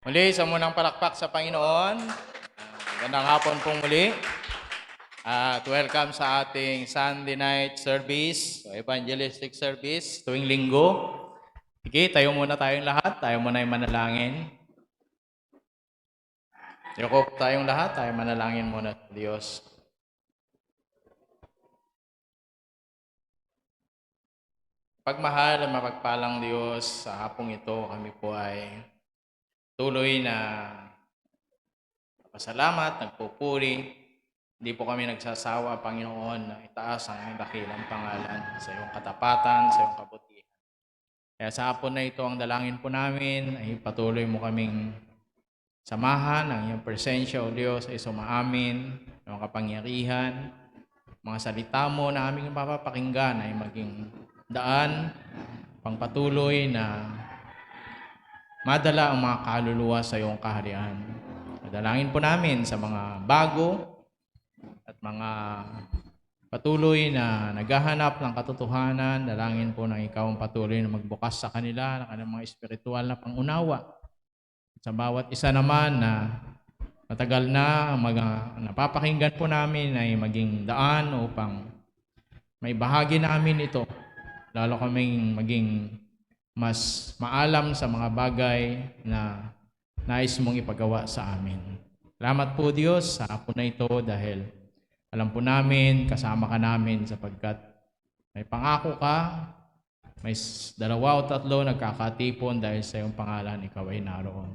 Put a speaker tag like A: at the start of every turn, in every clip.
A: Muli, sa munang palakpak sa Panginoon. Magandang hapon pong muli. At welcome sa ating Sunday night service, evangelistic service, tuwing linggo. Sige, tayo muna tayong lahat. Tayo muna ay manalangin. Yoko tayong lahat. Tayo manalangin muna sa Diyos. Pagmahal at mapagpalang Diyos, sa hapong ito kami po ay tuloy na pasalamat, nagpupuri. Hindi po kami nagsasawa, Panginoon, na itaas ang iyong dakilang pangalan sa iyong katapatan, sa iyong kabutihan. Kaya sa hapon na ito, ang dalangin po namin ay patuloy mo kaming samahan ang iyong presensya, O Diyos, ay sumaamin, iyong kapangyarihan. Mga salita mo na aming mapapakinggan ay maging daan, pangpatuloy na madala ang mga kaluluwa sa iyong kaharian. Dalangin po namin sa mga bago at mga patuloy na naghahanap ng katotohanan. Dalangin po ng ikaw ang patuloy na magbukas sa kanila ng kanilang mga espiritual na pangunawa. Sa bawat isa naman na matagal na mga napapakinggan po namin ay maging daan upang may bahagi namin ito. Lalo kaming maging mas maalam sa mga bagay na nais mong ipagawa sa amin. Salamat po Diyos sa hapon na ito dahil alam po namin, kasama ka namin sapagkat may pangako ka, may 2 o 3 nagkakatipon dahil sa iyong pangalan, ikaw ay naroon.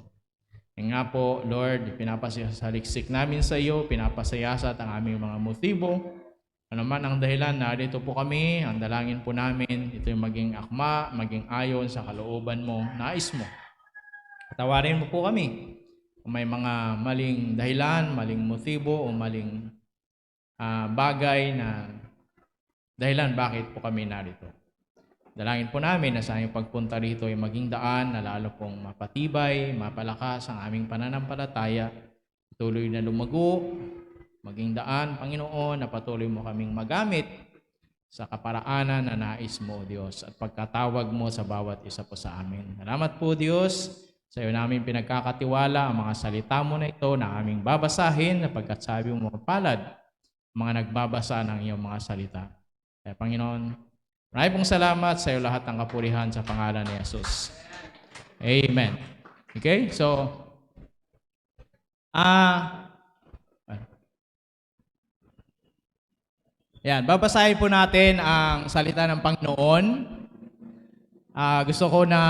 A: Yan nga po, Lord, pinapasaliksik namin sa iyo, pinapasayasat ang aming mga motibo. Ano man ang dahilan, narito po kami, ang dalangin po namin, ito yung maging akma, maging ayon sa kalooban mo, nais mo. Tawarin mo po kami kung may mga maling dahilan, maling motibo o maling bagay na dahilan bakit po kami narito. Dalangin po namin na sa aming pagpunta rito ay maging daan na lalo pong mapatibay, mapalakas ang aming pananampalataya, tuloy na lumago, maging daan, Panginoon, na patuloy mo kaming magamit sa kaparaanan na nais mo, Diyos, at pagkatawag mo sa bawat isa po sa amin. Salamat po, Diyos. Sa iyo namin pinagkakatiwala ang mga salita mo na ito na aming babasahin sapagkat sabi mo mapalad mga nagbabasa ng iyong mga salita. Kaya Panginoon, maraming pong salamat sa iyo lahat ng kapurihan sa pangalan ni Jesus. Amen. Okay? So, yan, babasahin po natin ang salita ng Panginoon. Gusto ko na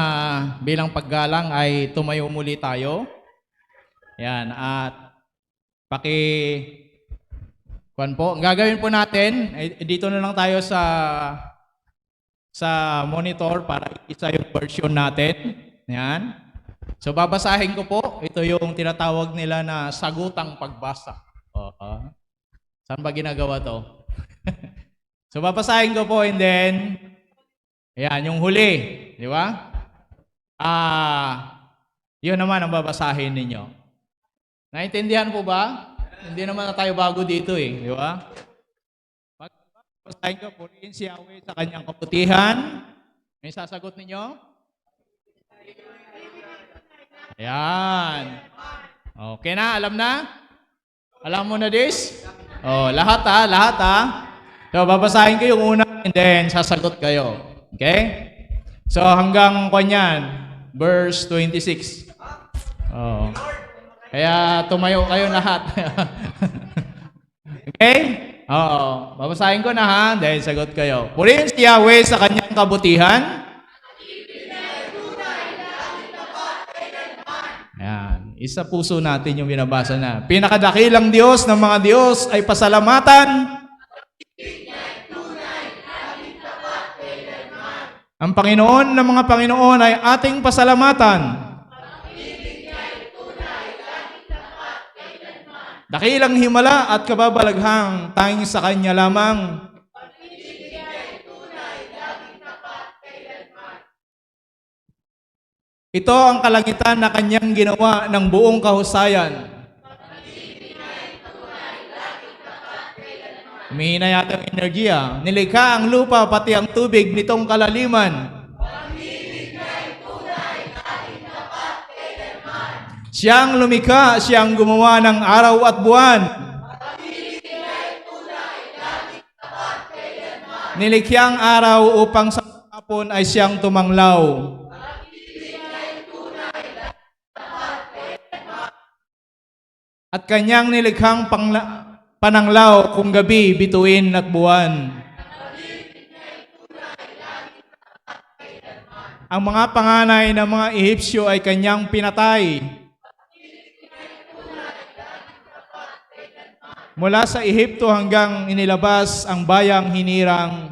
A: bilang paggalang ay tumayo muli tayo. Yan, at kuwan po, ang gagawin po natin, dito na lang tayo sa monitor para isa yung version natin. Yan. So babasahin ko po, ito yung tinatawag nila na sagutang pagbasa. Saan ba ginagawa to? So babasahin ko po and then, ayan, yung huli, di ba? Yun naman ang babasahin ninyo. Naintindihan po ba? Hindi naman na tayo bago dito di ba? Babasahin ko, purihin si Yahweh sa kanyang kabutihan. May sasagot ninyo? Ayan. Okay na, alam na? Alam mo na this? Lahat ha. So, babasahin ko yung una and then sasagot kayo. Okay? So, hanggang kanyan, verse 26. Kaya tumayo kayo lahat. Okay? Babasahin ko na ha, dahil sagot kayo. Purihin si Yahweh sa kanyang kabutihan. Ayan. Isa puso natin yung binabasa na. Pinakadakilang Diyos ng mga Diyos ay pasalamatan. Ang Panginoon ng mga Panginoon ay ating pasalamatan. Dakilang himala at kababalaghang tanging sa Kanya lamang. Ito ang kalangitan na Kanyang ginawa ng buong kahusayan. Humihina yata ang enerhiya. Nilikha ang lupa pati ang tubig nitong kalaliman. Siyang lumikha, siyang gumawa ng araw at buwan. Nilikhang araw upang sa hapon ay siyang tumanglaw. At kanyang nilikhang pananglaw kung gabi, bituin at buwan. Ang mga panganay ng mga Ehipsyo ay kanyang pinatay. Mula sa Ehipto hanggang inilabas ang bayang hinirang.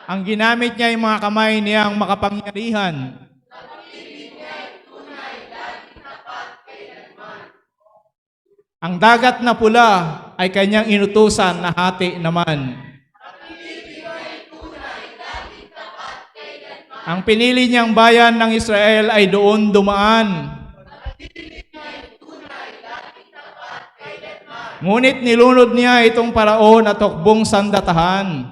A: Ang ginamit niya ay mga kamay niyang makapangyarihan. Ang dagat na pula ay kanyang inutusan na hati naman. Ang pinili niyang bayan ng Israel ay doon dumaan. Ngunit nilunod niya itong paraon at hukbong sandatahan.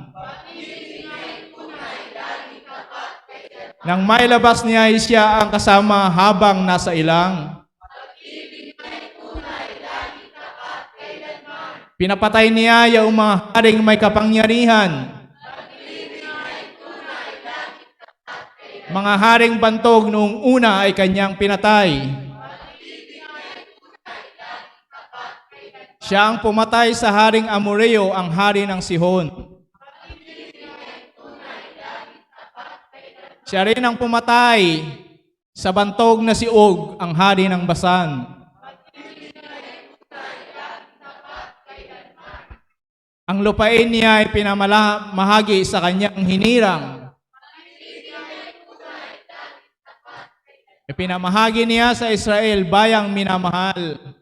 A: Nang mailabas niya ay siya ang kasama habang nasa ilang. Pinapatay niya yung mga haring may kapangyarihan. Mga haring bantog noong una ay kanyang pinatay. Siya ang pumatay sa haring Amoreo, ang hari ng Sihon. Siya rin ang pumatay sa bantog na si Og, ang hari ng Basan. Ang lupain niya ay pinamahagi sa kanyang hinirang. Ipinamahagi niya sa Israel, bayang minamahal.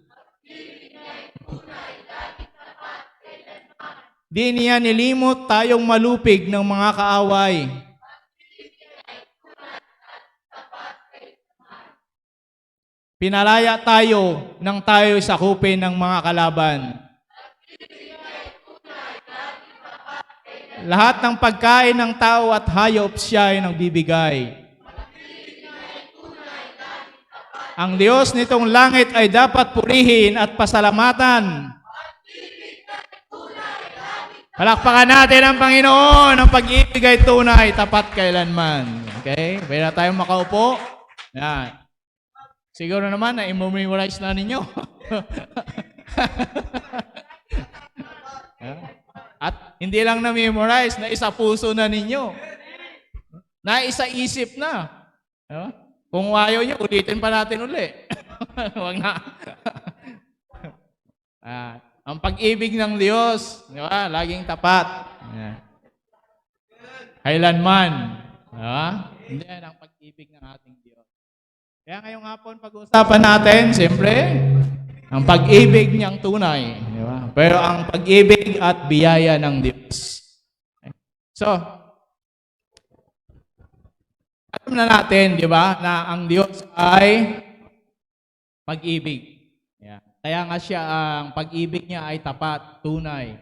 A: Di niya nilimot tayong malupig ng mga kaaway. Pinalaya tayo nang tayo sakupin ng mga kalaban. Lahat ng pagkain ng tao at hayop siya ay nagbibigay. Ang Diyos nitong langit ay dapat purihin at pasalamatan. Palakpakan natin ang Panginoon. Ang pag-ibig ay tunay, tapat kailanman. Okay? Pwede na tayong makaupo. Yan. Siguro naman na i-memorize na ninyo. At hindi lang na-memorize, na isa puso na ninyo. Na isa isip na. Kung ayaw nyo, ulitin pa natin uli. Huwag na. Ang pag-ibig ng Diyos, di ba? Laging tapat. Kailanman. Di ba? Hindi yan ang pag-ibig ng ating Diyos. Kaya ngayong hapon, pag-uusapan natin, siyempre, ang pag-ibig niyang tunay. Di ba? Pero ang pag-ibig at biyaya ng Diyos. So, alam na natin, di ba, na ang Diyos ay pag-ibig. Kaya nga siya, ang pag-ibig niya ay tapat, tunay,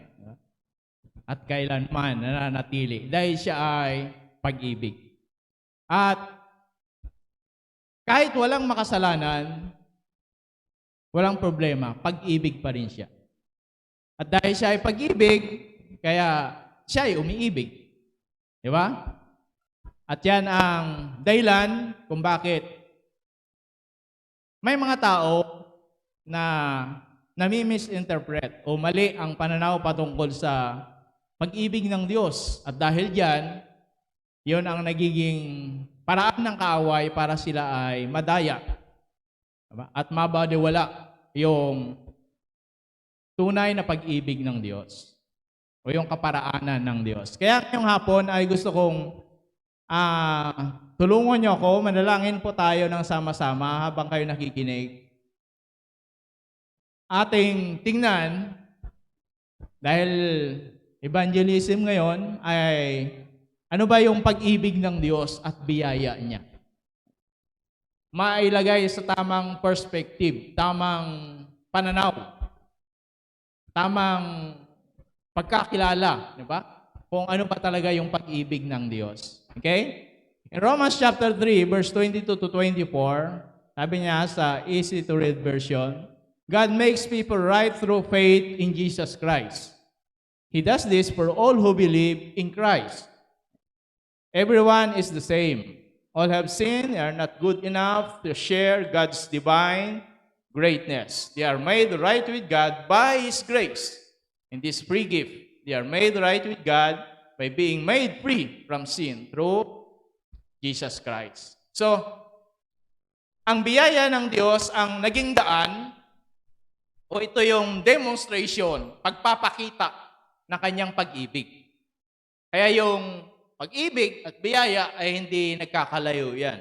A: at kailanman nananatili. Dahil siya ay pag-ibig. At kahit walang makasalanan, walang problema, pag-ibig pa rin siya. At dahil siya ay pag-ibig, kaya siya ay umiibig. Di ba? At yan ang dahilan kung bakit may mga tao na nami-misinterpret o mali ang pananaw patungkol sa pag-ibig ng Diyos. At dahil diyan, yon ang nagiging paraan ng kaaway para sila ay madaya at mabaliwala yung tunay na pag-ibig ng Diyos o yung kaparaanan ng Diyos. Kaya ngayong hapon ay gusto kong tulungan niyo ako, manalangin po tayo ng sama-sama habang kayo nakikinig. Ating tingnan, dahil evangelism ngayon ay ano ba yung pag-ibig ng Diyos at biyaya niya. Mailagay sa tamang perspective, tamang pananaw, tamang pagkakilala, di ba? Kung ano ba talaga yung pag-ibig ng Diyos. Okay? In Romans chapter 3, verse 22 to 24, sabi niya sa easy to read version, God makes people right through faith in Jesus Christ. He does this for all who believe in Christ. Everyone is the same. All have sinned and are not good enough to share God's divine greatness. They are made right with God by His grace. In this free gift, they are made right with God by being made free from sin through Jesus Christ. So, ang biyaya ng Diyos ang naging daan o ito yung demonstration, pagpapakita ng kanyang pag-ibig. Kaya yung pag-ibig at biyaya ay hindi nagkakalayo yan.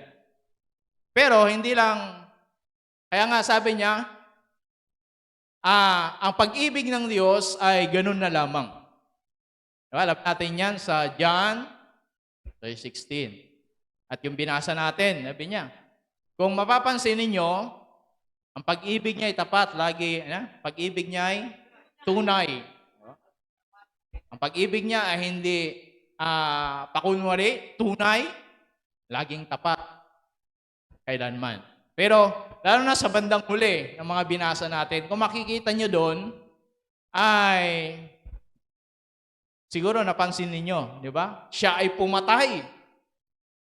A: Pero hindi lang, kaya nga sabi niya, ang pag-ibig ng Diyos ay ganun na lamang. Alam natin yan sa John 3:16. At yung binasa natin, sabi niya, kung mapapansin ninyo, ang pag-ibig niya ay tapat, lagi, pag-ibig niya ay tunay. Ang pag-ibig niya ay hindi pakunwari, tunay, laging tapat, kailanman. Pero, lalo na sa bandang huli ng mga binasa natin, kung makikita nyo doon, ay, siguro napansin ninyo, di ba? Siya ay pumatay.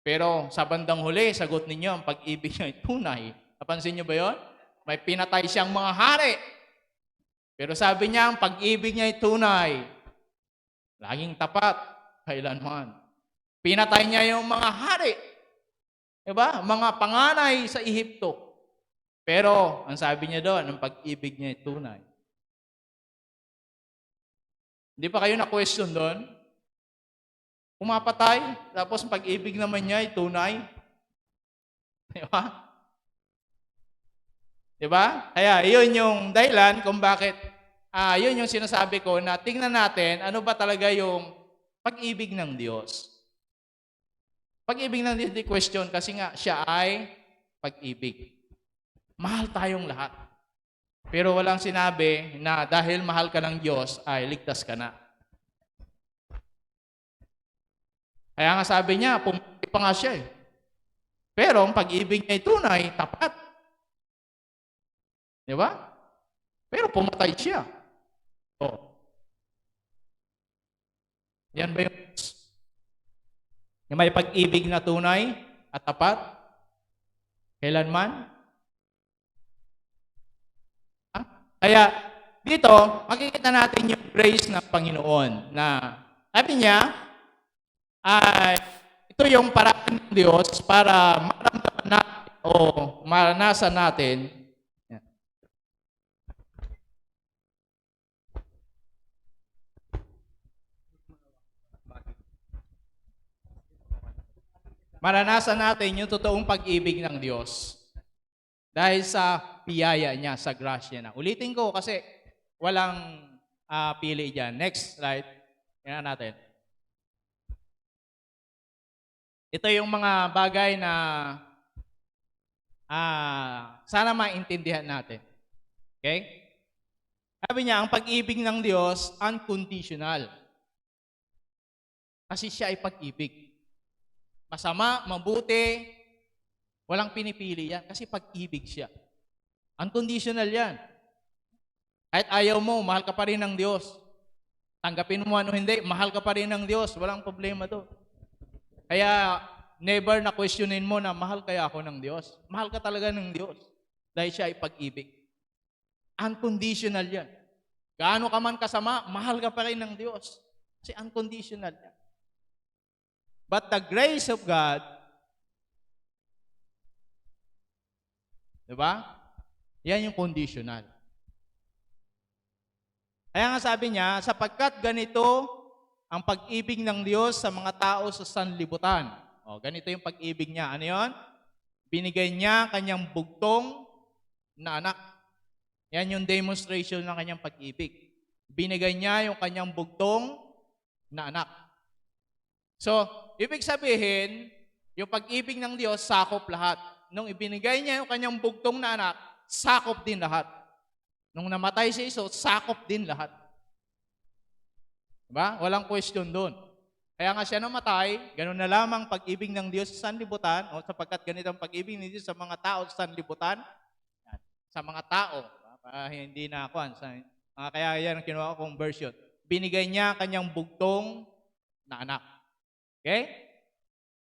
A: Pero sa bandang huli, sagot ninyo, ang pag-ibig niya ay tunay. Napansin nyo ba yon? May pinatay siyang mga hari. Pero sabi niya, ang pag-ibig niya ay tunay. Laging tapat, kailanman. Pinatay niya yung mga hari. Diba? Mga panganay sa Ehipto. Pero, ang sabi niya doon, ang pag-ibig niya ay tunay. Hindi pa kayo na-question doon? Pumapatay, tapos ang pag-ibig naman niya ay tunay. Diba? Diba? Kaya, yun yung dahilan kung bakit, yun yung sinasabi ko na tingnan natin ano ba talaga yung pag-ibig ng Diyos. Pag-ibig ng Diyos, di question kasi nga siya ay pag-ibig. Mahal tayong lahat. Pero walang sinabi na dahil mahal ka ng Diyos ay ligtas ka na. Kaya nga sabi niya, pumatay pa nga siya eh. Pero ang pag-ibig niya ay tunay, tapat. Di ba? Pero pumatay siya. So, yan ba yung may pag-ibig na tunay at tapat? Kailanman? Kaya dito, makikita natin yung grace ng Panginoon na sabi niya, ay ito yung paraan ng Diyos para maramdaman natin o maranasan natin. Maranasan natin yung totoong pag-ibig ng Diyos. Dahil sa biyaya niya, sa grasya niya. Ulitin ko kasi walang pili dyan. Next slide. Tingnan natin. Ito yung mga bagay na sana maintindihan natin. Okay? Sabi niya, ang pag-ibig ng Diyos, unconditional. Kasi siya ay pag-ibig. Masama, mabuti, walang pinipili yan. Kasi pag-ibig siya. Unconditional yan. Kahit ayaw mo, mahal ka pa rin ng Diyos. Tanggapin mo ano hindi, mahal ka pa rin ng Diyos. Walang problema to. Kaya, never na questionin mo na mahal kaya ako ng Diyos. Mahal ka talaga ng Diyos. Dahil siya ay pag-ibig. Unconditional yan. Gaano ka man kasama, mahal ka pa rin ng Diyos. Kasi unconditional yan. But the grace of God, diba? Yan yung conditional. Kaya nga sabi niya, sapagkat ganito ang pag-ibig ng Diyos sa mga tao sa sanlibutan. O, ganito yung pag-ibig niya. Ano yun? Binigay niya kanyang bugtong na anak. Yan yung demonstration ng kanyang pag-ibig. Binigay niya yung kanyang bugtong na anak. So, ibig sabihin, yung pag-ibig ng Diyos, sakop lahat. Nung ibinigay niya yung kanyang bugtong na anak, sakop din lahat. Nung namatay si Isus, sakop din lahat. Diba? Walang question doon. Kaya nga siya namatay, ganun na lamang pag-ibig ng Diyos sa sanlibutan, o sapagkat ganito ang pag-ibig ng Diyos sa mga tao sa sanlibutan, yan, sa mga tao, hindi na ako, kaya yan ang kinuha kong version. Binigay niya kanyang bugtong na anak. Okay?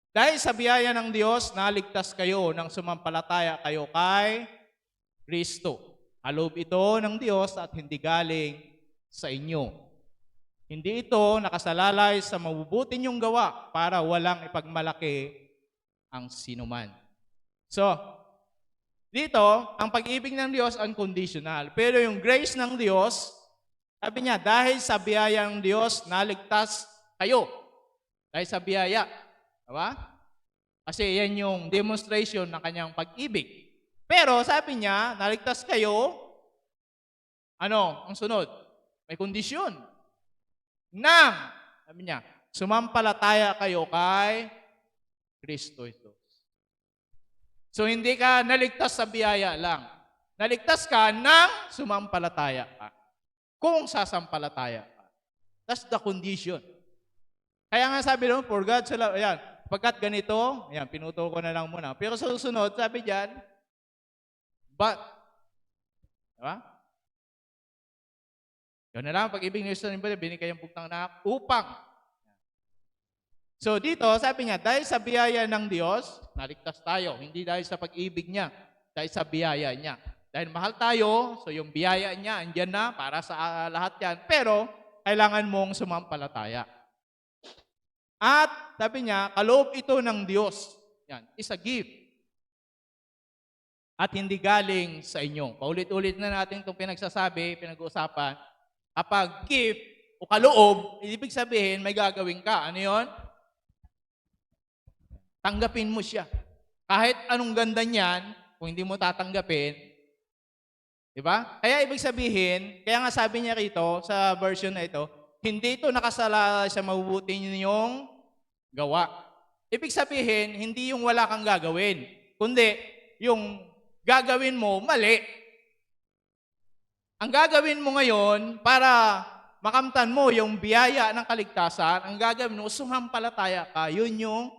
A: Dahil sa biyaya ng Diyos, naligtas kayo nang sumampalataya kayo kay Kristo. Kaloob ito ng Diyos at hindi galing sa inyo. Hindi ito nakasalalay sa mabubuti niyong gawa para walang ipagmalaki ang sinuman. So, dito, ang pag-ibig ng Diyos unconditional. Pero yung grace ng Diyos, sabi niya, dahil sa biyaya ng Diyos, naligtas kayo. Dahil sa biyaya. Diba? Kasi yan yung demonstration ng kanyang pag-ibig. Pero sabi niya, naligtas kayo, ano, ang sunod? May kondisyon. Sabi niya, sumampalataya kayo kay Kristo ito. So hindi ka naligtas sa biyaya lang. Naligtas ka nang sumampalataya ka. Kung sasampalataya ka. That's the condition. Kaya nga sabi doon, for God so loved, ayan, pagkat ganito, ayan, pinutol ko na lang muna. Pero sa susunod, sabi diyan, but, diba? Yun na lang, pag-ibig ng Diyos sa sanlibutan, binigay ang bugtong na upang. So dito, sabi niya, dahil sa biyaya ng Diyos, naligtas tayo. Hindi dahil sa pag-ibig niya, dahil sa biyaya niya. Dahil mahal tayo, so yung biyaya niya, andyan na para sa lahat yan. Pero, kailangan mong sumampalataya. At, sabi niya, kaloob ito ng Diyos. Yan, is a gift. At hindi galing sa inyo. Paulit-ulit na natin itong pinagsasabi, pinag-uusapan. Kapag gift o kaloob, ibig sabihin, may gagawin ka. Ano yun? Tanggapin mo siya. Kahit anong ganda niyan, kung hindi mo tatanggapin, di ba? Kaya ibig sabihin, kaya nga sabi niya rito, sa version na ito, hindi ito nakasalalay sa mabubuti ninyong gawa. Ibig sabihin, hindi yung wala kang gagawin, kundi yung gagawin mo mali. Ang gagawin mo ngayon, para makamtan mo yung biyaya ng kaligtasan, ang gagawin mo, sumampalataya ka, yun yung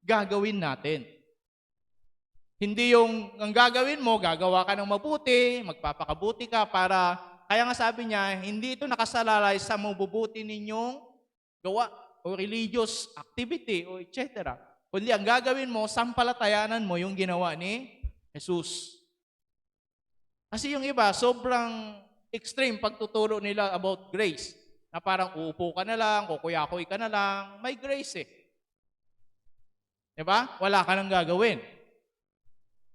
A: gagawin natin. Hindi yung ang gagawin mo, gagawa ka ng mabuti, magpapakabuti ka para, kaya nga sabi niya, hindi ito nakasalalay sa mabubuti ninyong gawa o religious activity o etc. Kundi ang gagawin mo, sampalatayanan mo yung ginawa ni Jesus. Kasi yung iba, sobrang extreme pagtuturo nila about grace. Na parang uupo ka na lang, kukuyakoy ka na lang, may grace eh. Diba? Wala ka nang gagawin.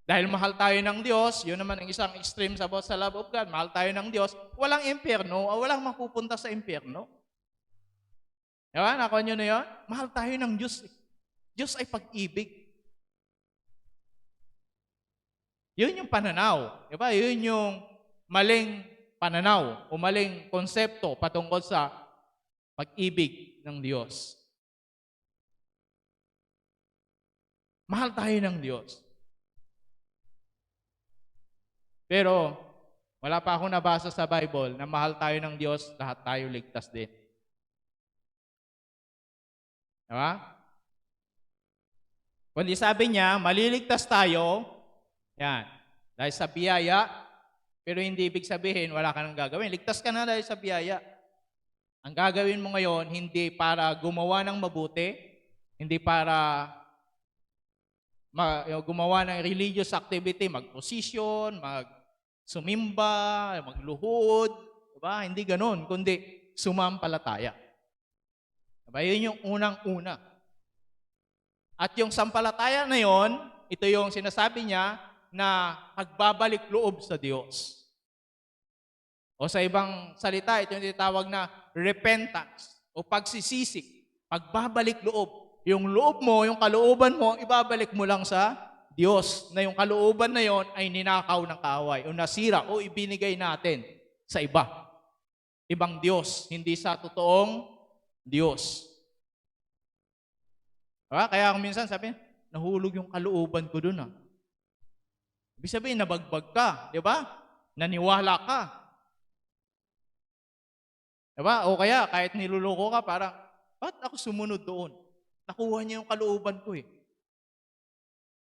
A: Dahil mahal tayo ng Diyos, yun naman ang isang extreme about sa love of God, mahal tayo ng Diyos, walang impyerno, o walang mapupunta sa impyerno. Diba? Nakuha nyo na yun? Mahal tayo ng Diyos. Diyos ay pag-ibig. Yun yung pananaw. Diba? Yun yung maling pananaw o maling konsepto patungkol sa pag-ibig ng Diyos. Mahal tayo ng Diyos. Pero, wala pa akong nabasa sa Bible na mahal tayo ng Diyos, lahat tayo ligtas din. Diba? Kundi sabi niya, maliligtas tayo, yan, dahil sa biyaya, pero hindi ibig sabihin, wala ka nang gagawin. Ligtas ka na dahil sa biyaya. Ang gagawin mo ngayon, hindi para gumawa ng mabuti, hindi para gumawa ng religious activity, mag-posisyon, mag-sumimba, magluhod, diba? Hindi ganun, kundi sumampalataya. Diba? Yun yung unang-una. At yung sampalataya na yon, ito yung sinasabi niya na pagbabalik loob sa Diyos. O sa ibang salita, ito yung tinatawag na repentance o pagsisisi, pagbabalik loob. Yung loob mo, yung kalooban mo, ibabalik mo lang sa Diyos na yung kalooban na yon ay ninakaw ng kaaway o nasira o ibinigay natin sa iba. Ibang Diyos, hindi sa totoong Diyos. Kaya kung minsan sabi, nahulog yung kalooban ko dun. Ibig sabihin, nabagbag ka, di ba? Naniwala ka. Diba? O kaya, kahit niluloko ka, parang, Ba't ako sumunod doon? Nakuha niya yung kalooban ko eh.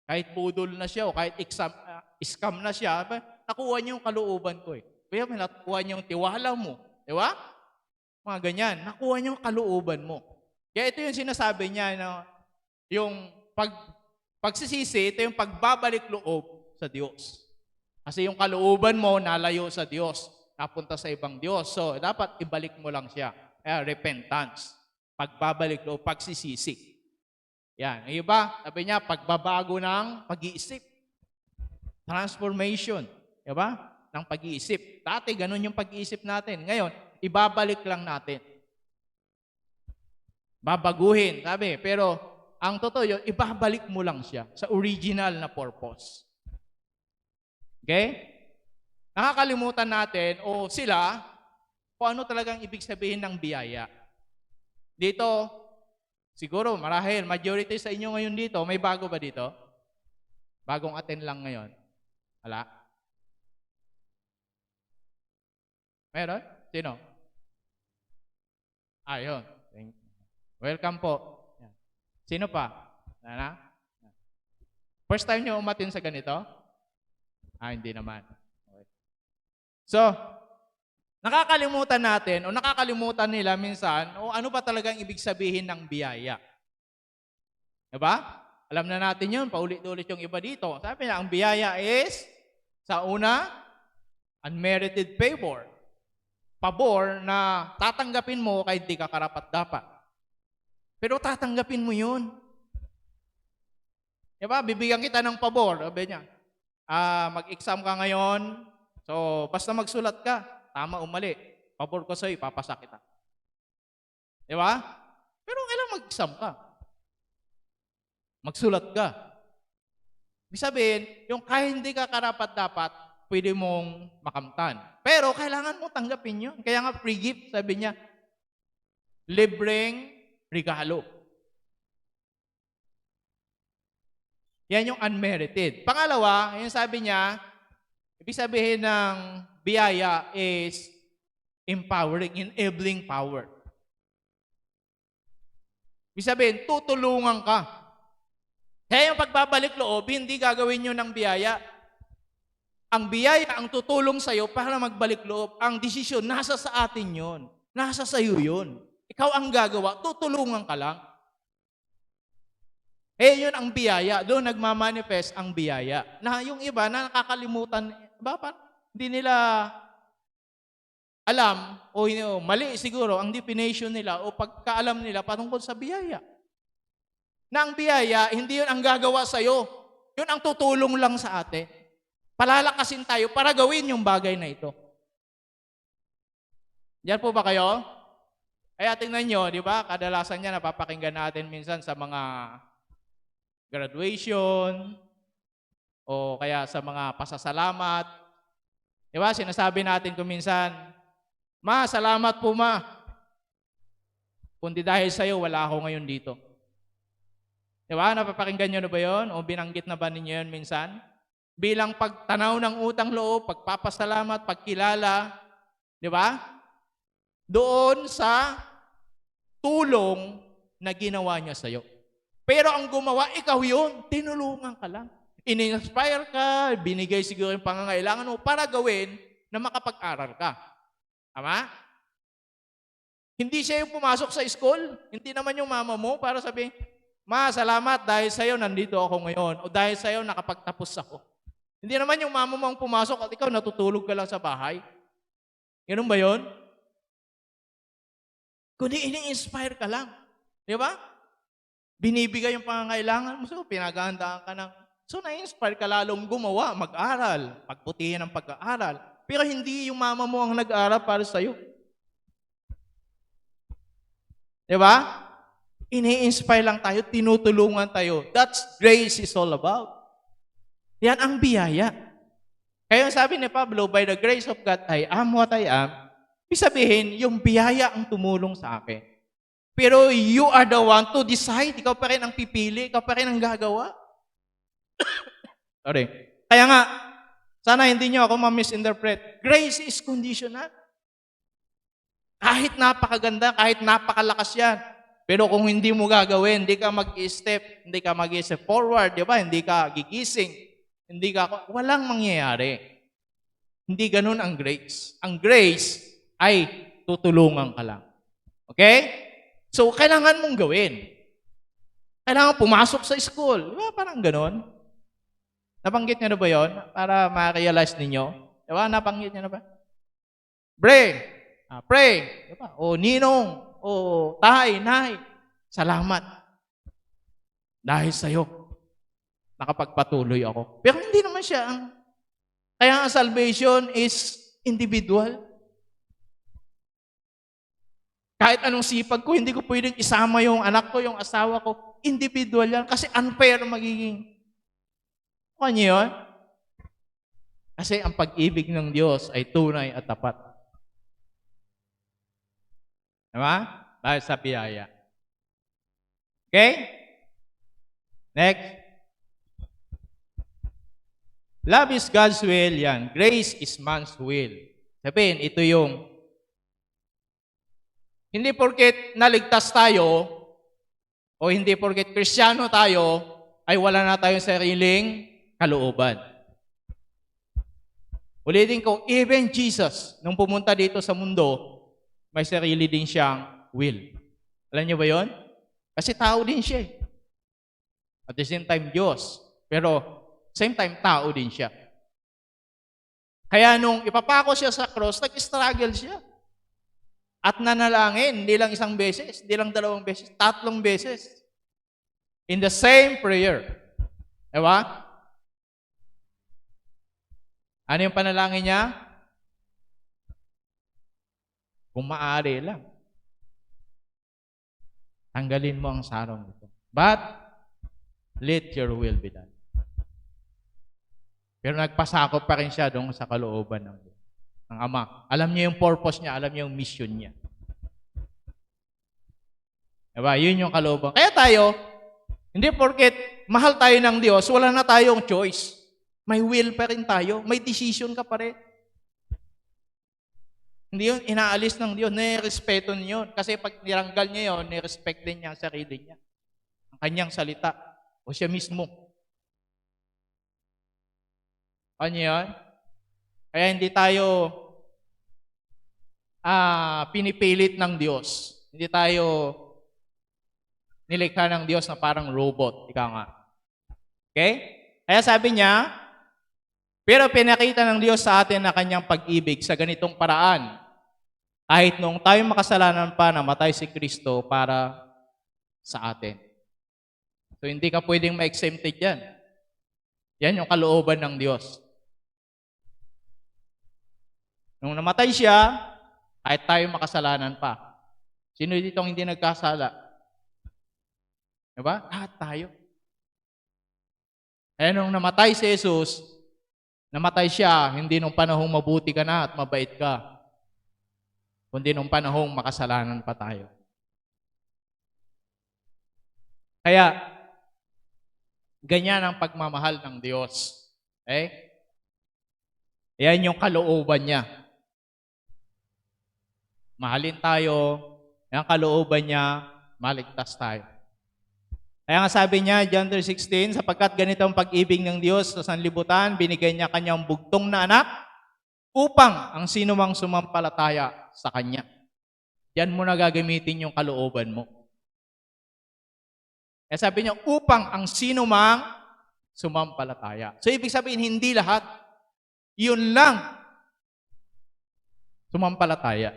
A: Kahit budol na siya o kahit scam na siya, nakuha niya yung kalooban ko eh. Kaya may nakuha niya yung tiwala mo. Di ba? Mga ganyan. Nakuha niya yung kalooban mo. Kaya ito yung sinasabi niya na yung pagsisisi, ito yung pagbabalik loob sa Diyos. Kasi yung kalooban mo nalayo sa Diyos, napunta sa ibang Diyos. So, dapat ibalik mo lang siya. Repentance. Pagbabalik loob, pagsisisi. Yan. Yung iba, sabi niya, pagbabago ng pag-iisip. Transformation. Diba? Ng pag-iisip. Dati, ganun yung pag-iisip natin. Ngayon, ibabalik lang natin. Babaguhin, sabi. Pero, ang totoo yun, ibabalik mo lang siya sa original na purpose. Okay? Nakakalimutan natin, o sila, kung ano talagang ibig sabihin ng biyaya. Dito, siguro, marahil, majority sa inyo ngayon dito, may bago ba dito? Bagong attend lang ngayon. Wala? Meron? Sino? Ayun. Welcome po. Sino pa? Nana? First time nyo umatin sa ganito? Hindi naman. Okay. So, nakakalimutan natin o nakakalimutan nila minsan o ano ba talagang ibig sabihin ng biyaya. Diba? Alam na natin yun, paulit-ulit yung iba dito. Sabi na, ang biyaya is, sa una, unmerited favor. Pabor na tatanggapin mo kahit di ka karapat-dapat. Pero tatanggapin mo yun. Diba? Bibigyan kita ng pabor. Sabi niya, mag-exam ka ngayon, so basta magsulat ka, tama o mali, pabor ko sa'yo, ipapasa kita. Diba? Pero kailan mag-exam ka? Magsulat ka. Ibig sabihin, yung kahit hindi ka karapat-dapat, pwede mong makamtan. Pero kailangan mo tanggapin yun. Kaya nga free gift, sabi niya, libreng regalo. Yan yung unmerited. Pangalawa, yung sabi niya, ibig sabihin ng biyaya is empowering, enabling power. Ibig sabihin, tutulungan ka. Kaya yung pagbabalik loob, hindi gagawin nyo ng biyaya. Ang biyaya, ang tutulong sa'yo para magbalik loob. Ang desisyon, nasa sa atin yon. Nasa sa'yo yun. Ikaw ang gagawa, tutulungan ka lang. Yun ang biyaya. Doon nagmamanifest ang biyaya. Na yung iba na nakakalimutan, hindi nila alam o mali siguro ang definition nila o pagkaalam nila patungkol sa biyaya. Na ang biyaya, hindi yun ang gagawa sa'yo. Yun ang tutulong lang sa atin. Palalakasin tayo para gawin yung bagay na ito. Diyan po ba kayo? Kaya tingnan nyo, di ba? Kadalasan niya napapakinggan natin minsan sa mga graduation o kaya sa mga pasasalamat. Di ba? Sinasabi natin kung minsan, Ma, salamat po ma. Kundi dahil sa'yo, wala ako ngayon dito. Di ba? Napapakinggan nyo na ba yun? O binanggit na ba ninyo yun minsan? Bilang pagtanaw ng utang loob, pagpapasalamat, pagkilala. Di ba? Doon sa tulong na ginawa niya sa'yo. Pero ang gumawa, ikaw yun. Tinulungan ka lang. In-inspire ka, binigay siguro yung pangangailangan mo para gawin na makapag-aral ka. Tama? Hindi siya yung pumasok sa school. Hindi naman yung mama mo para sabihin, Ma, salamat dahil sa'yo nandito ako ngayon. O dahil sa'yo nakapagtapos ako. Hindi naman yung mama mo ang pumasok at ikaw natutulog ka lang sa bahay. Ganun ba yun? Kundi ini-inspire ka lang. Di ba? Binibigay yung pangangailangan mo. So, pinaghahandaan ka ng... So, na-inspire ka lalong gumawa, mag-aral, pagputihin ang pag-aaral. Pero hindi yung mama mo ang nag-aaral para sa'yo. Di ba? Ini-inspire lang tayo, tinutulungan tayo. That's grace is all about. Yan ang biyaya. Kaya sabi ni Pablo, by the grace of God, I am what I am. Ibig sabihin, yung biyaya ang tumulong sa akin. Pero you are the one to decide. Ikaw pa rin ang pipili. Ikaw pa rin ang gagawa. Sorry. Kaya nga, sana hindi nyo ako ma-misinterpret. Grace is conditional. Kahit napakaganda, kahit napakalakas yan. Pero kung hindi mo gagawin, hindi ka mag-step, hindi ka mag-step forward, di ba? Hindi ka gigising, walang mangyayari. Hindi ganun ang grace. Ang grace ay tutulungan ka lang. Okay? So, kailangan mong gawin. Kailangan pumasok sa school. Di ba? Parang ganun. Nabanggit niyo na ba yon? Para ma-realize ninyo. Di ba? Nabanggit niyo na ba? Pray. Di ba? O ninong. O tay, nay. Salamat. Dahil sa'yo, nakapagpatuloy ako. Pero hindi naman siya. Kaya ang salvation is individual. Kahit anong sipag ko, hindi ko pwedeng isama yung anak ko, yung asawa ko. Individual yan. Kasi unfair magiging. Kanya yun? Kasi ang pag-ibig ng Diyos ay tunay at tapat. Diba? Dahil sa biyaya. Okay? Next. Love is God's will. Yan. Grace is man's will. Sabihin, ito yung hindi porket naligtas tayo o hindi porket Kristiyano tayo ay wala na tayong sariling kalooban. Ulitin ko, even Jesus, nung pumunta dito sa mundo, may sarili din siyang will. Alam niyo ba yon? Kasi tao din siya eh. At the same time, Diyos. Pero, same time, tao din siya. Kaya nung ipapako siya sa cross, nag-struggle siya. At nanalangin, hindi lang isang beses, hindi lang 2 beses, 3 beses. In the same prayer. Diba? Ano yung panalangin niya? Kung maaari lang. Tanggalin mo ang sarong ito. But, let your will be done. Pero nagpasakop pa rin siya doon sa kalooban ng Ama. Alam niya yung purpose niya, alam niya yung mission niya. Diba? Yun yung kalooban. Kaya tayo, hindi porket mahal tayo ng Diyos, wala na tayong choice. May will pa rin tayo. May decision ka pa rin. Hindi yun inaalis ng Diyos. Nirespeto niyo yun. Kasi pag niranggal niya yun, nirespect din niya ang sarili niya. Ang kanyang salita. O siya mismo. Ano yun? Kaya hindi tayo pinipilit ng Diyos. Hindi tayo nilikha ng Diyos na parang robot. Ika nga. Okay? Kaya sabi niya, pero pinakita ng Diyos sa atin na kanyang pag-ibig sa ganitong paraan. Kahit noong tayo makasalanan pa, namatay si Kristo para sa atin. So hindi ka pwedeng ma-exempted yan. Yan yung kalooban ng Diyos. Nung namatay siya, kahit tayo makasalanan pa. Sino dito hindi nagkasala? Diba? Lahat tayo. Kaya nung namatay si Jesus, namatay siya, hindi nung panahong mabuti ka na at mabait ka, kundi nung panahong makasalanan pa tayo. Kaya, ganyan ang pagmamahal ng Diyos. Okay? Yan yung kalooban niya. Mahalin tayo, yung kalooban niya, maligtas tayo. Kaya nga sabi niya, John 3:16, sapagkat ganito ang pag-ibig ng Diyos sa sanlibutan, binigay niya kanyang bugtong na anak upang ang sino mang sumampalataya sa kanya. Yan mo na gagamitin yung kalooban mo. Kaya sabi niya, upang ang sino mang sumampalataya. So ibig sabihin, hindi lahat. Yun lang. Sumampalataya.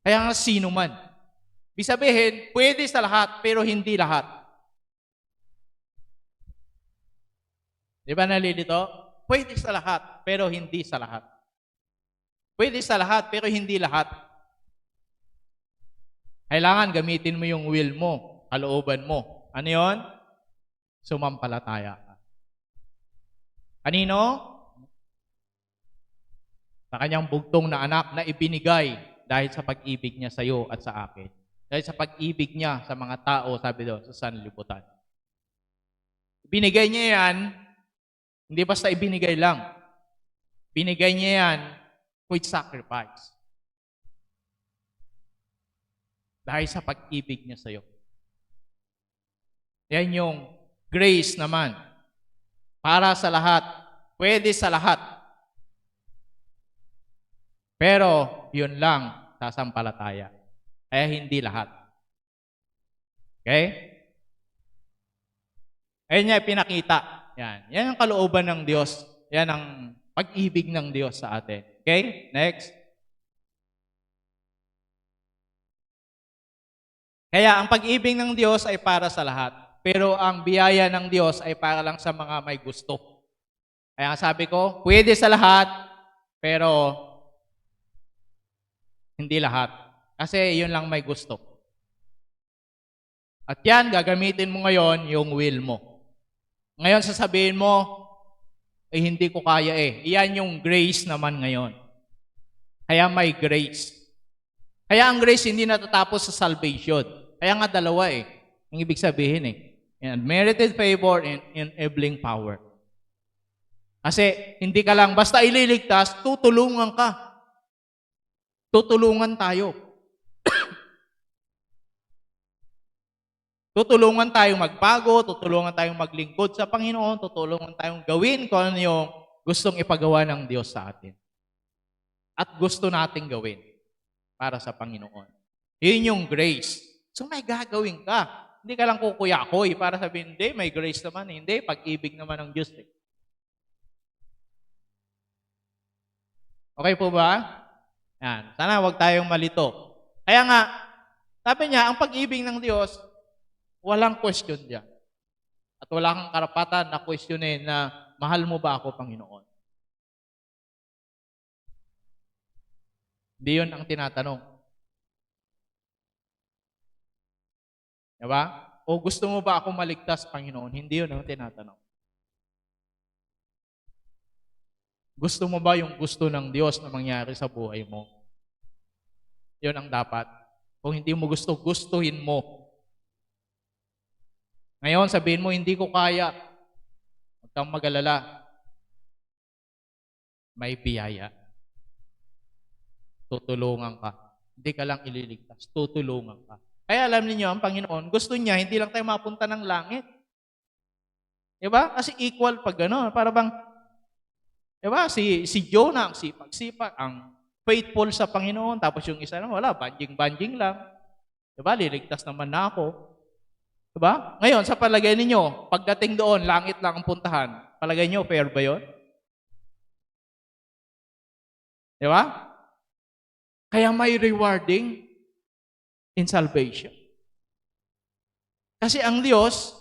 A: Kaya nga sino man. Ibig sabihin, pwede sa lahat, pero hindi lahat. Di ba nalilito? Pwede sa lahat, pero hindi sa lahat. Pwede sa lahat, pero hindi lahat. Kailangan gamitin mo yung will mo, kalooban mo. Ano yun? Sumampalataya ka. Kanino? Sa kanyang bugtong na anak na ibinigay dahil sa pag-ibig niya sa iyo at sa akin. Dahil sa pag-ibig niya sa mga tao, sabi doon, sa sanlibutan. Binigay niya yan, hindi basta ibinigay lang. Binigay niya yan with sacrifice. Dahil sa pag-ibig niya sa iyo. Yan yung grace naman. Para sa lahat. Pwede sa lahat. Pero, yun lang, sasampalataya. Kaya hindi lahat. Okay? Ayun niya pinakita. Yan. Yan ang kalooban ng Diyos. Yan ang pag-ibig ng Diyos sa atin. Okay? Next. Kaya ang pag-ibig ng Diyos ay para sa lahat. Pero ang biyaya ng Diyos ay para lang sa mga may gusto. Kaya sabi ko, pwede sa lahat, pero hindi lahat. Kasi yun lang may gusto. At yan, gagamitin mo ngayon yung will mo. Ngayon sasabihin mo, hindi ko kaya eh. Iyan yung grace naman ngayon. Kaya may grace. Kaya ang grace hindi natatapos sa salvation. Kaya nga dalawa eh. Ang ibig sabihin eh. Merited favor and enabling power. Kasi hindi ka lang basta ililigtas, tutulungan ka. Tutulungan tayo. Tutulungan tayong magbago, tutulungan tayong maglingkod sa Panginoon, tutulungan tayong gawin kung ano yung gustong ipagawa ng Diyos sa atin. At gusto nating gawin para sa Panginoon. Yun yung grace. So may gagawin ka. Hindi ka lang kukuya-kuy para sabihin, hindi, may grace naman. Hindi, pag-ibig naman ng Diyos. Okay po ba? Yan. Sana huwag tayong malito. Kaya nga, sabi niya, ang pag-ibig ng Diyos, walang question diyan. At wala kang karapatan na questionin na mahal mo ba ako, Panginoon? Hindi yun ang tinatanong. Diba? O gusto mo ba ako maligtas, Panginoon? Hindi yun ang tinatanong. Gusto mo ba yung gusto ng Diyos na mangyari sa buhay mo? Yun ang dapat. Kung hindi mo gusto, gustuhin mo. Ngayon, sabihin mo, hindi ko kaya. Huwag kang mag-alala. May biyaya. Tutulungan ka. Hindi ka lang ililigtas. Tutulungan ka. Kaya alam niyo ang Panginoon, gusto niya, hindi lang tayo mapunta ng langit. Diba? Kasi equal pag gano'n. Para bang, diba? Si Jonah, ang sipag-sipag, ang faithful sa Panginoon. Tapos yung isa na, wala, banjing-banjing lang. Diba? Liligtas naman na ako. Diba? Ngayon, sa palagay ninyo, pagdating doon, langit lang ang puntahan. Palagay niyo, fair ba yun? Diba? Kaya may rewarding in salvation. Kasi ang Diyos,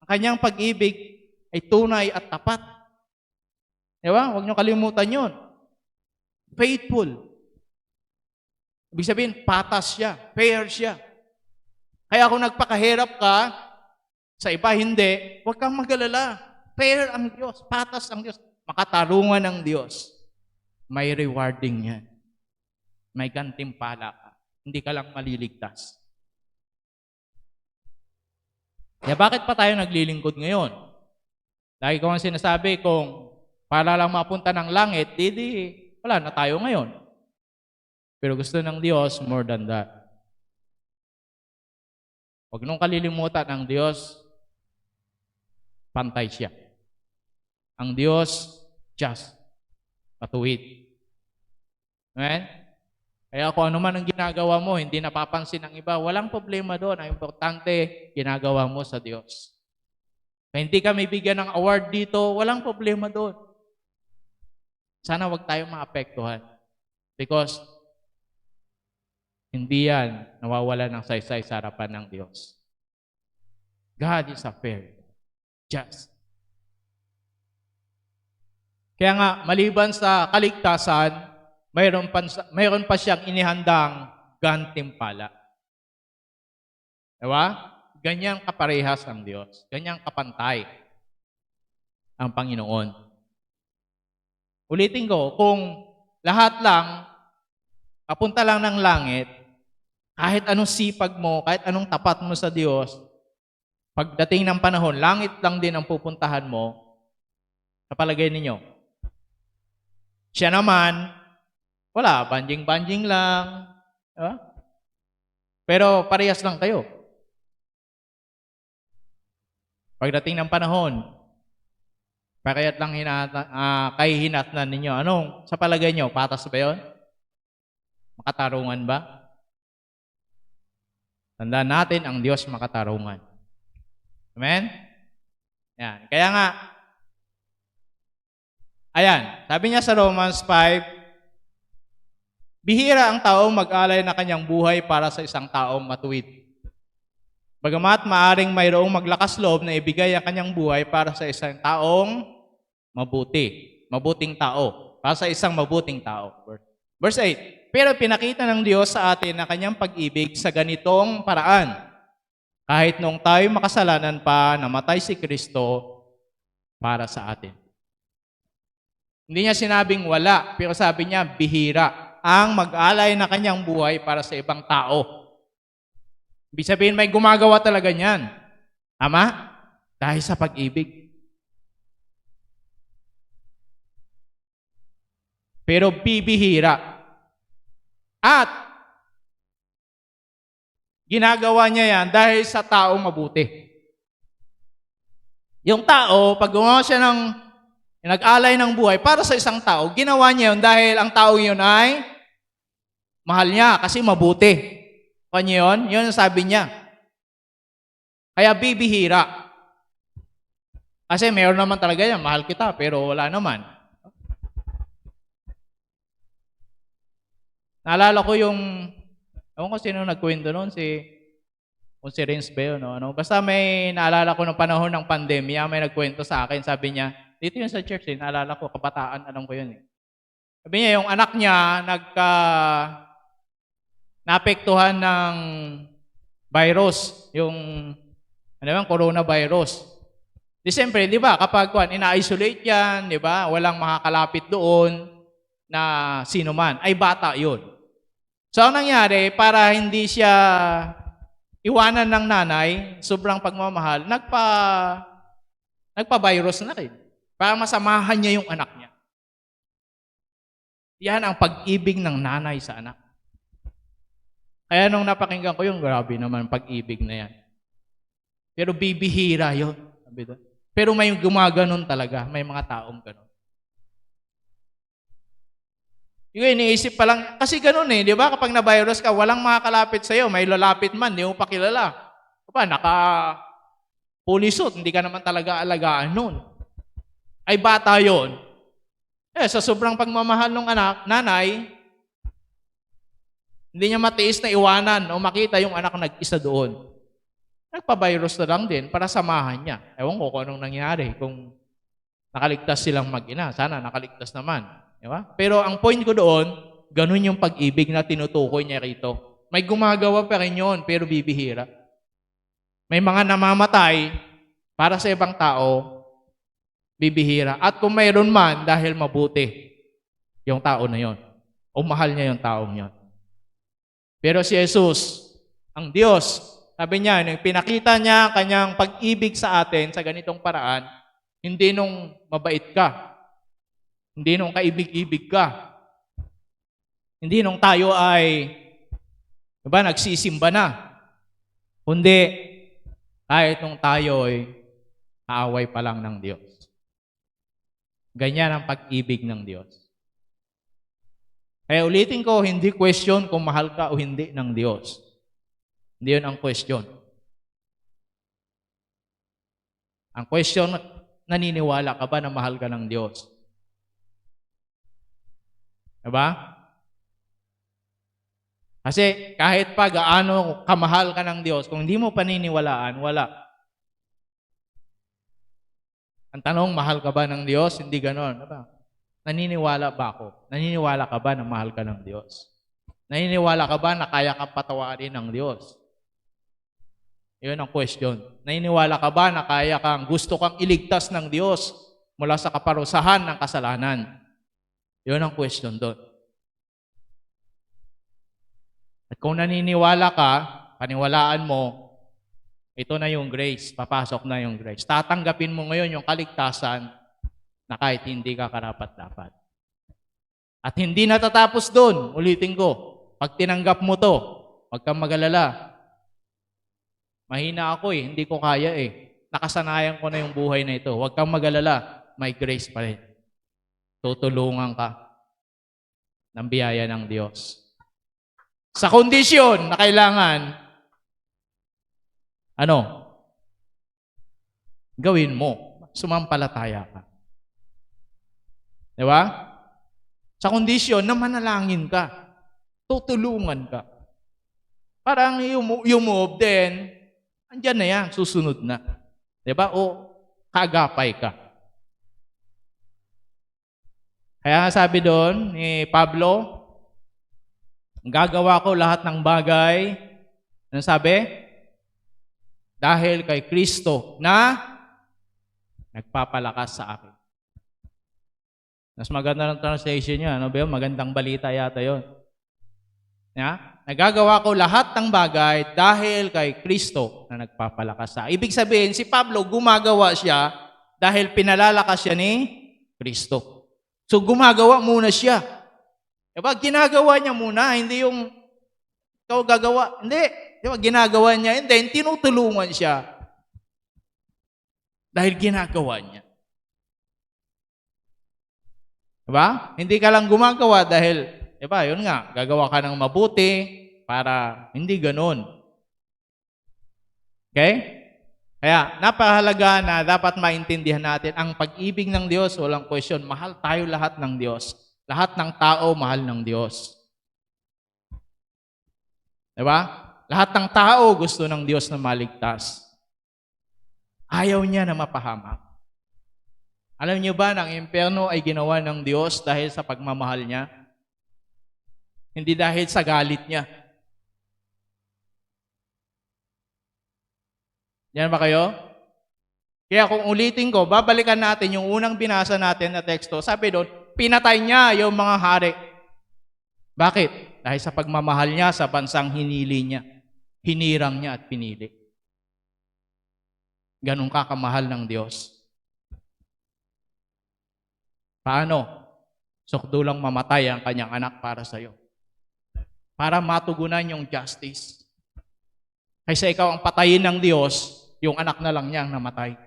A: ang kanyang pag-ibig ay tunay at tapat. Diba? Huwag niyo kalimutan yun. Faithful. Ibig sabihin, patas siya, fair siya. Kaya kung nagpakahirap ka, sa iba hindi, huwag kang mag-alala. Fair ang Diyos, patas ang Diyos, makatarungan ang Diyos. May rewarding yan. May gantimpala ka. Hindi ka lang maliligtas. Kaya bakit pa tayo naglilingkod ngayon? Lagi ko ang sinasabi, kung para lang mapunta ng langit, wala na tayo ngayon. Pero gusto ng Diyos more than that. Huwag nung kalilimutan ang Diyos, pantay siya. Ang Diyos, just, patuwid. Amen? Kaya kung ano man ang ginagawa mo, hindi napapansin ng iba, walang problema doon. Ang importante, ginagawa mo sa Diyos. Kaya hindi ka may bigyan ng award dito, walang problema doon. Sana wag tayong maapektuhan. Because hindi yan nawawala ng saysay sa harapan ng Diyos. God is a fair, just. Kaya nga, maliban sa kaligtasan, mayroon pa siyang inihandang gantimpala. Diba? Ganyang kaparehas ang Diyos. Ganyang kapantay ang Panginoon. Ulitin ko, kung lahat lang, papunta lang ng langit, kahit anong sipag mo, kahit anong tapat mo sa Diyos, pagdating ng panahon, langit lang din ang pupuntahan mo, sa palagay ninyo. Siya naman, wala, banjing-banjing lang. Diba? Pero parehas lang kayo. Pagdating ng panahon, pakaya't lang kahihinatnan ninyo. Anong sa palagay nyo? Patas ba yun? Makatarungan ba? Tandaan natin ang Diyos makatarungan. Amen? Yan. Kaya nga, ayan, sabi niya sa Romans 5, bihira ang taong mag-alay na kanyang buhay para sa isang taong matuwid. Bagamat maaring mayroong maglakas loob na ibigay ang kanyang buhay para sa isang taong mabuting tao, para sa isang mabuting tao. Verse 8, pero pinakita ng Diyos sa atin ang kanyang pag-ibig sa ganitong paraan. Kahit nung tayo makasalanan pa, namatay si Kristo para sa atin. Hindi niya sinabing wala, pero sabi niya bihira ang mag-alay na kanyang buhay para sa ibang tao. Ibig sabihin may gumagawa talaga niyan. Tama? Dahil sa pag-ibig. Pero bibihira. At ginagawa niya yan dahil sa taong mabuti. Yung tao, pag gumawa siya ng nag-alay ng buhay para sa isang tao, ginawa niya yun dahil ang tao yun ay mahal niya kasi mabuti. Kanya yun? Yun ang sabi niya. Kaya bibihira. Kasi mayroon naman talaga yan, mahal kita, pero wala naman. Naalala ko yung, ewan ko sino nagkwento noon, kung si Renz ba yun, no? Basta may naalala ko ng panahon ng pandemya, may nagkwento sa akin, sabi niya, dito yun sa church, naalala ko, kabataan, alam ko yun. Sabi niya, yung anak niya, naapektuhan ng virus, yung coronavirus. Di siyempre, di ba, kapag ina-isolate yan, di ba, walang makakalapit doon na sino man, ay bata yun. So, ang nangyari, para hindi siya iwanan ng nanay, sobrang pagmamahal, nagpa-virus na rin. Para masamahan niya yung anak niya. Yan ang pag-ibig ng nanay sa anak. Kaya nung napakinggan ko yung grabe naman pag-ibig na yan. Pero bibihira yun. Pero may gumaganon talaga. May mga taong ganon. Yung iniisip pa lang, kasi ganon di ba? Kapag na-virus ka, walang makakalapit sa'yo. May lalapit man, di mo pa kilala. Diba, naka-pulisot, hindi ka naman talaga alagaan nun. Ay bata yun. Sa sobrang pagmamahal ng nanay, hindi niya matiis na iwanan o makita yung anak nag-isa doon. Nagpa-virus na lang din para samahan niya. Ewan ko kung anong nangyari. Kung nakaligtas silang mag-ina, sana nakaligtas naman. Diba? Pero ang point ko doon, ganun yung pag-ibig na tinutukoy niya rito. May gumagawa pa rin yun, pero bibihira. May mga namamatay para sa ibang tao, bibihira. At kung mayroon man, dahil mabuti yung tao na yon, o mahal niya yung taong yon. Pero si Jesus, ang Diyos, sabi niya, pinakita niya kanyang pag-ibig sa atin sa ganitong paraan, hindi nung mabait ka, hindi nung kaibig-ibig ka, hindi nung tayo ay, diba, nagsisimba na, kundi kahit nung tayo ay kaaway pa lang ng Diyos. Ganyan ang pag-ibig ng Diyos. Kaya ulitin ko, hindi question kung mahal ka o hindi ng Diyos. Hindi yun ang question. Ang question, naniniwala ka ba na mahal ka ng Diyos? Diba? Kasi kahit pa gaano kamahal ka ng Diyos, kung hindi mo paniniwalaan, wala. Ang tanong, mahal ka ba ng Diyos? Hindi ganon. Diba? Naniniwala ba ako? Naniniwala ka ba na mahal ka ng Diyos? Naniniwala ka ba na kaya kang patawarin ng Diyos? Yun ang question. Naniniwala ka ba na kaya kang, gusto kang iligtas ng Diyos mula sa kaparusahan ng kasalanan? Yun ang question doon. At kung naniniwala ka, paniwalaan mo, ito na yung grace, papasok na yung grace. Tatanggapin mo ngayon yung kaligtasan na kahit hindi ka karapat-dapat. At hindi natatapos doon, ulitin ko, pag tinanggap mo to, huwag kang mag-alala. Mahina ako hindi ko kaya nakasanayan ko na yung buhay na ito. Huwag kang mag-alala, may grace pa rin. Tutulungan ka ng biyaya ng Diyos. Sa kondisyon na kailangan, gawin mo. Sumampalataya ka. Di ba? Sa kondisyon na manalangin ka. Tutulungan ka. Parang you move, then, andyan na yan, susunod na. Di ba? O kagapay ka. Kaya sabi doon ni Pablo, gagawa ko lahat ng bagay. Ano sabi? Dahil kay Kristo na nagpapalakas sa akin. Mas maganda ng translation niya. Ano ba yun? Magandang balita yata yun. Nagagawa ko lahat ng bagay dahil kay Kristo na nagpapalakas sa akin. Ibig sabihin, si Pablo gumagawa siya dahil pinalalakas siya ni Kristo. So gumagawa muna siya. Diba? Ginagawa niya muna, hindi yung ikaw gagawa. Hindi. Diba? Ginagawa niya, and then tinutulungan siya. Dahil ginagawa niya. Diba? Hindi ka lang gumagawa dahil, diba, yun nga, gagawa ka ng mabuti para hindi ganun. Okay? Kaya, napakahalaga na dapat maintindihan natin ang pag-ibig ng Diyos, walang question, mahal tayo lahat ng Diyos. Lahat ng tao, mahal ng Diyos. Diba? Lahat ng tao gusto ng Diyos na maligtas. Ayaw niya na mapahamak. Alam niyo ba na ang impyerno ay ginawa ng Diyos dahil sa pagmamahal niya? Hindi dahil sa galit niya. Yan ba kayo? Kaya kung ulitin ko, babalikan natin yung unang binasa natin na teksto. Sabi doon, pinatay niya yung mga hari. Bakit? Dahil sa pagmamahal niya sa bansang hinili niya. Hinirang niya at pinili. Ganun ka kamahal ng Diyos. Paano? Sukdulang mamatay ang kanyang anak para sa iyo. Para matugunan yung justice. Kaysa ikaw ang patayin ng Diyos, yung anak na lang niya ang namatay.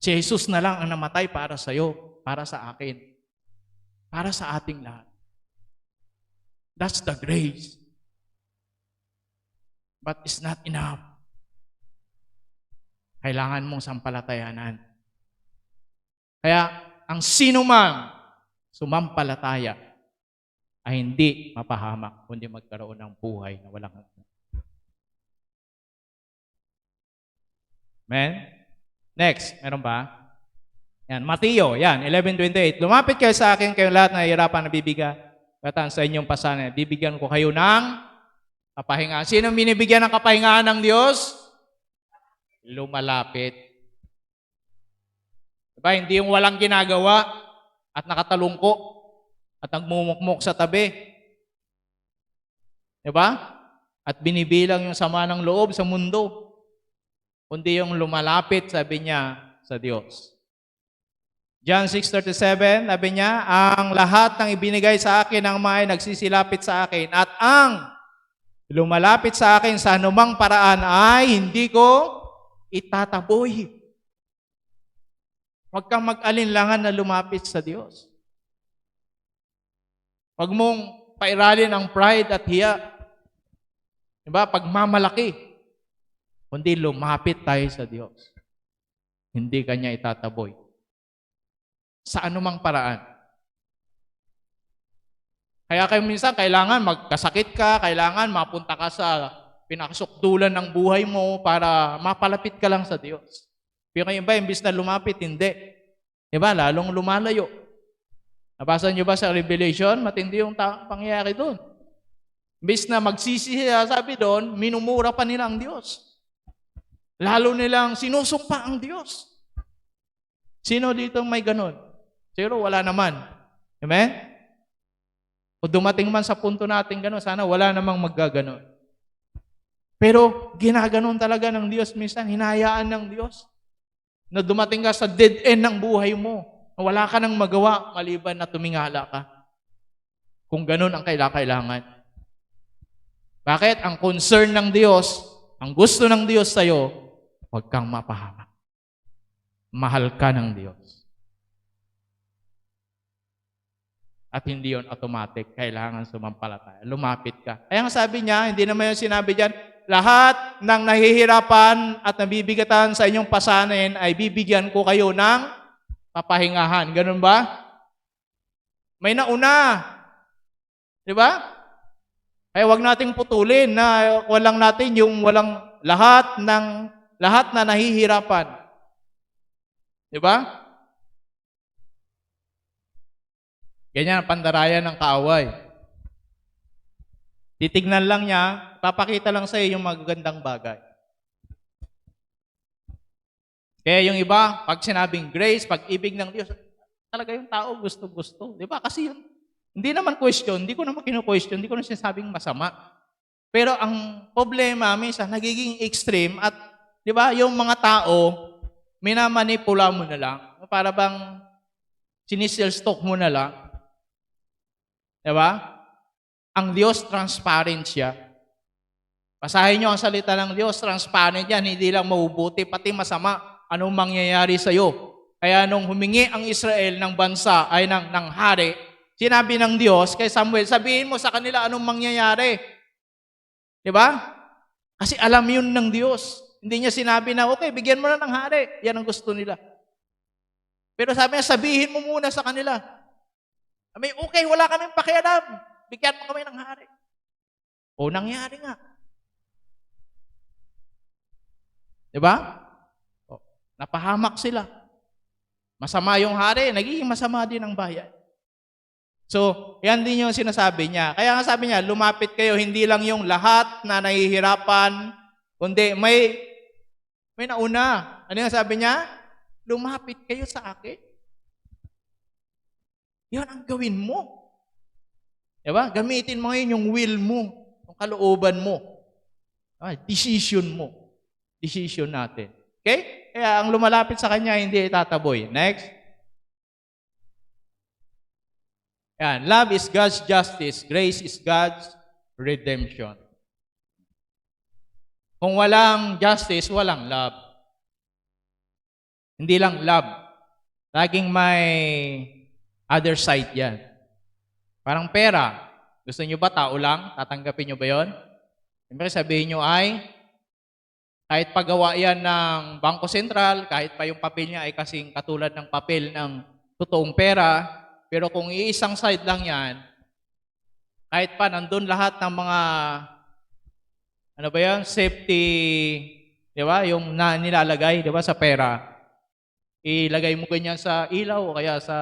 A: Si Jesus na lang ang namatay para sa iyo, para sa akin, para sa ating lahat. That's the grace. But it's not enough. Kailangan mong sampalatayanan. Kaya, ang sino mang sumampalataya ay hindi mapahamak, kundi magkaroon ng buhay na walang hanggan. Amen? Next, meron ba? Yan, Mateo, yan, 11:28. Lumapit kayo sa akin, kayong lahat na hirapan na bibigan. Kataan sa inyong pasanan, bibigyan ko kayo ng kapahingaan. Sino binibigyan ng kapahingaan ng Diyos? Lumalapit. Diba? Hindi yung walang ginagawa at nakatalungko at nagmumukmok sa tabi. Diba? At binibilang yung sama ng loob sa mundo. Kundi yung lumalapit, sabi niya, sa Diyos. John 6:37, sabi niya, ang lahat ng ibinigay sa akin ng may nagsisilapit sa akin at ang lumalapit sa akin sa anumang paraan ay hindi ko itataboy. Huwag kang mag-alinlangan na lumapit sa Diyos. Huwag mong pairalin ang pride at hiya. Diba? Pagmamalaki. Kundi lumapit tayo sa Diyos. Hindi kanya itataboy. Sa anumang paraan. Kaya kayo minsan, kailangan magkasakit ka, kailangan mapunta ka sa pinakasukdulan ng buhay mo para mapalapit ka lang sa Diyos. Pero kayo ba, imbis na lumapit, hindi. Diba? Lalong lumalayo. Nabasa niyo ba sa Revelation? Matindi yung pangyayari doon. Imbis na magsisiya, sabi doon, minumura pa nila ang Diyos. Lalo nilang sinusumpa ang Diyos. Sino dito may ganon? Zero, wala naman. Amen? O dumating man sa punto natin ganon, sana wala namang maggaganon. Pero ginaganon talaga ng Diyos minsan, hinahayaan ng Diyos. Na dumating ka sa dead end ng buhay mo, na wala ka nang magawa maliban na tumingala ka. Kung ganon ang kailangan. Bakit? Ang concern ng Diyos, ang gusto ng Diyos sa'yo, huwag kang mapahamak. mahal ka ng Diyos. At hindi yon automatic, kailangan sumampalataya. Lumapit ka. Kaya nga sabi niya, hindi naman yung sinabi diyan, lahat ng nahihirapan at nabibigatan sa inyong pasanin ay bibigyan ko kayo ng papahingahan. Ganun ba? May nauna. Di ba? Kaya wag nating putulin na walang natin yung walang lahat na nahihirapan. Di ba? Ganyan ang pandarayan ng kaaway. Titignan lang niya, papakita lang sa iyo yung magagandang bagay. Kaya yung iba, pag sinabing grace, pag-ibig ng Diyos, talaga yung tao gusto-gusto. Di ba? Kasi yun, hindi naman question, hindi ko naman kino-question, hindi ko naman sinasabing masama. Pero ang problema, minsan, nagiging extreme at, di ba, yung mga tao, minamanipula mo na lang. Para bang sinisell-stock mo na lang. Diba? Ang Diyos, transparent siya. Basahin nyo ang salita ng Diyos, transparent yan. Hindi lang mabubuti, pati masama. Anong mangyayari sa'yo? Kaya nung humingi ang Israel ng bansa, ay ng hari, sinabi ng Diyos kay Samuel, sabihin mo sa kanila anong mangyayari. Diba? Kasi alam yun ng Diyos. Hindi niya sinabi na, okay, bigyan mo na ng hari. Yan ang gusto nila. Pero sabi niya, sabihin mo muna sa kanila. May okay, wala kaming pakialam. Bigyan mo kami ng hari. O nangyari nga. Diba? O, napahamak sila. Masama yung hari, nagiging masama din ang bayan. So, yan din yung sinasabi niya. Kaya nga sabi niya, lumapit kayo, hindi lang yung lahat na nahihirapan, kundi may nauna. Ano yung sabi niya? Lumapit kayo sa akin. Yan ang gawin mo. Diba? Gamitin mo ngayon yung will mo, yung kalooban mo. Decision mo. Decision natin. Okay? Kaya ang lumalapit sa kanya, hindi itataboy. Next. Yan. Love is God's justice. Grace is God's redemption. Kung walang justice, walang love. Hindi lang love. Laging may other side yan. Parang pera. Gusto nyo ba tao lang? Tatanggapin nyo ba yon? Siyempre sabihin nyo ay, kahit paggawa yan ng Bangko Sentral, kahit pa yung papel niya ay kasing katulad ng papel ng totoong pera, pero kung iisang side lang yan, kahit pa nandun lahat ng mga, ano ba yan, safety, di ba, yung nilalagay, di ba, sa pera, ilagay mo ganyan sa ilaw o kaya sa,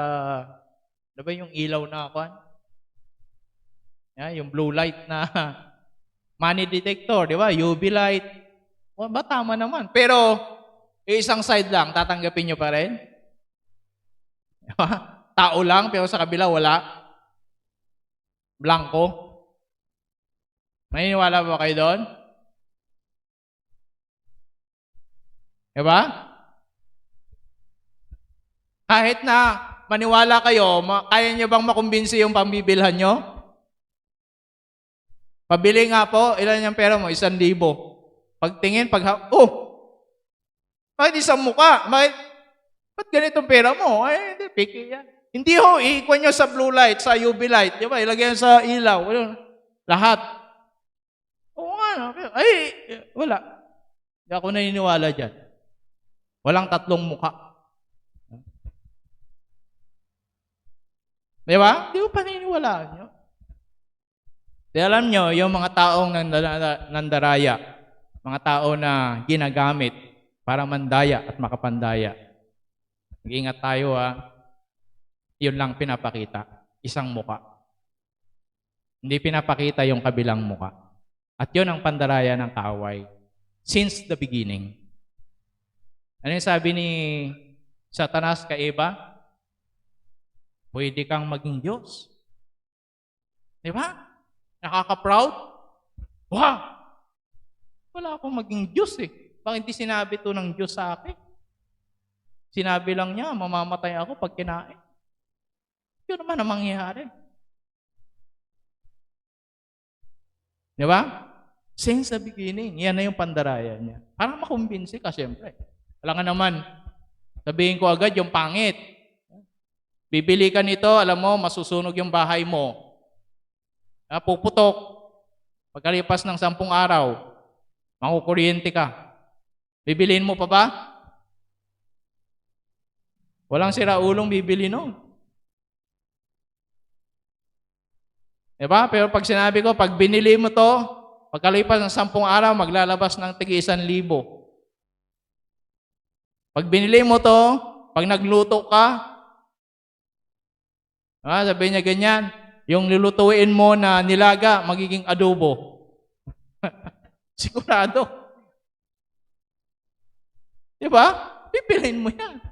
A: ano ba yung ilaw na kwan? Yung blue light na money detector, di ba? UV light. O, ba tama naman. Pero, isang side lang, tatanggapin nyo pa rin? Tao lang, pero sa kabila wala. Blanco. Maniniwala ba kayo doon? Di ba? Kahit na maniwala kayo, kaya nyo bang makumbinsi yung pambibilhan nyo? Pabili nga po, ilan yung pera mo? 1,000. Pagtingin, bakit isang muka? Ba't ganitong pera mo? Ay, hindi, piki yan. Hindi ho, iikwan nyo sa blue light, sa UV light. Di ba? Ilagay sa ilaw. Lahat. Oo nga. Ay, wala. Hindi ako naniniwala dyan. Walang tatlong muka. Di ba? Di ko paniniwalaan nyo. Di alam nyo, yung mga taong nandaraya, mga tao na ginagamit para mandaya at makapandaya. Mag-ingat tayo yun lang pinapakita. Isang muka. Hindi pinapakita yung kabilang muka. At yun ang pandaraya ng kaaway. Since the beginning. Ano yung sabi ni Satanas kay Eva? Pwede kang maging Diyos. Di ba? Nakaka-proud? Wow! Wala akong maging Diyos eh. Bakit hindi sinabi to ng Diyos sa akin? Sinabi lang niya, mamamatay ako pag kinain. Yun naman ang mangyayari. Di ba? Since the beginning, yan na yung pandaraya niya. Para makumbinsi ka, siyempre. Wala nga naman, Sabihin ko agad yung pangit. Bibili ka nito, alam mo, masusunog yung bahay mo. Puputok. Pagkalipas ng 10 araw, makukuryente ka. Bibiliin mo pa ba? Walang siraulong bibili nun. Diba? Pero pag sinabi ko, pag binili mo to, pagkalipas ng 10 araw, maglalabas ng tig 1,000. Pag binili mo to, pag nagluto ka, sabi niya ganyan, yung lulutuin mo na nilaga, magiging adobo. Sigurado. Diba? Pipiliin mo yan.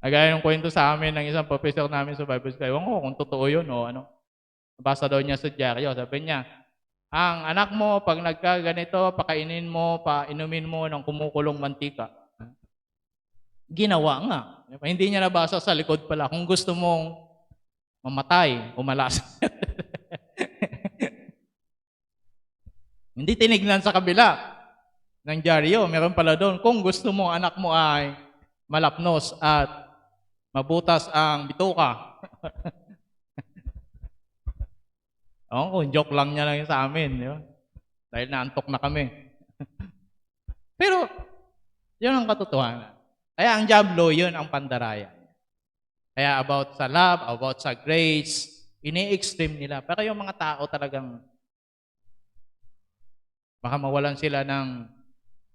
A: Agaya yung kwento sa amin ng isang professor namin sa Bible School. Ewan ko kung totoo yun o ano. Nabasa daw niya sa dyaryo. Sabi niya, ang anak mo, pag nagkaganito, pakainin mo, painumin mo ng kumukulong mantika. Ginawa nga. Hindi niya nabasa sa likod pala. Kung gusto mong mamatay, umalas. Hindi tinignan sa kabila ng dyaryo. Meron pala doon. Kung gusto mo, anak mo ay malapnos at mabutas ang bituka. Joke lang niya lang yun sa amin. Di ba? Dahil naantok na kami. Pero, yun ang katotohanan. Kaya ang diablo, yun ang pandaraya. Kaya about sa love, about sa grace, ini-extreme nila. Pero yung mga tao talagang baka mawalan sila ng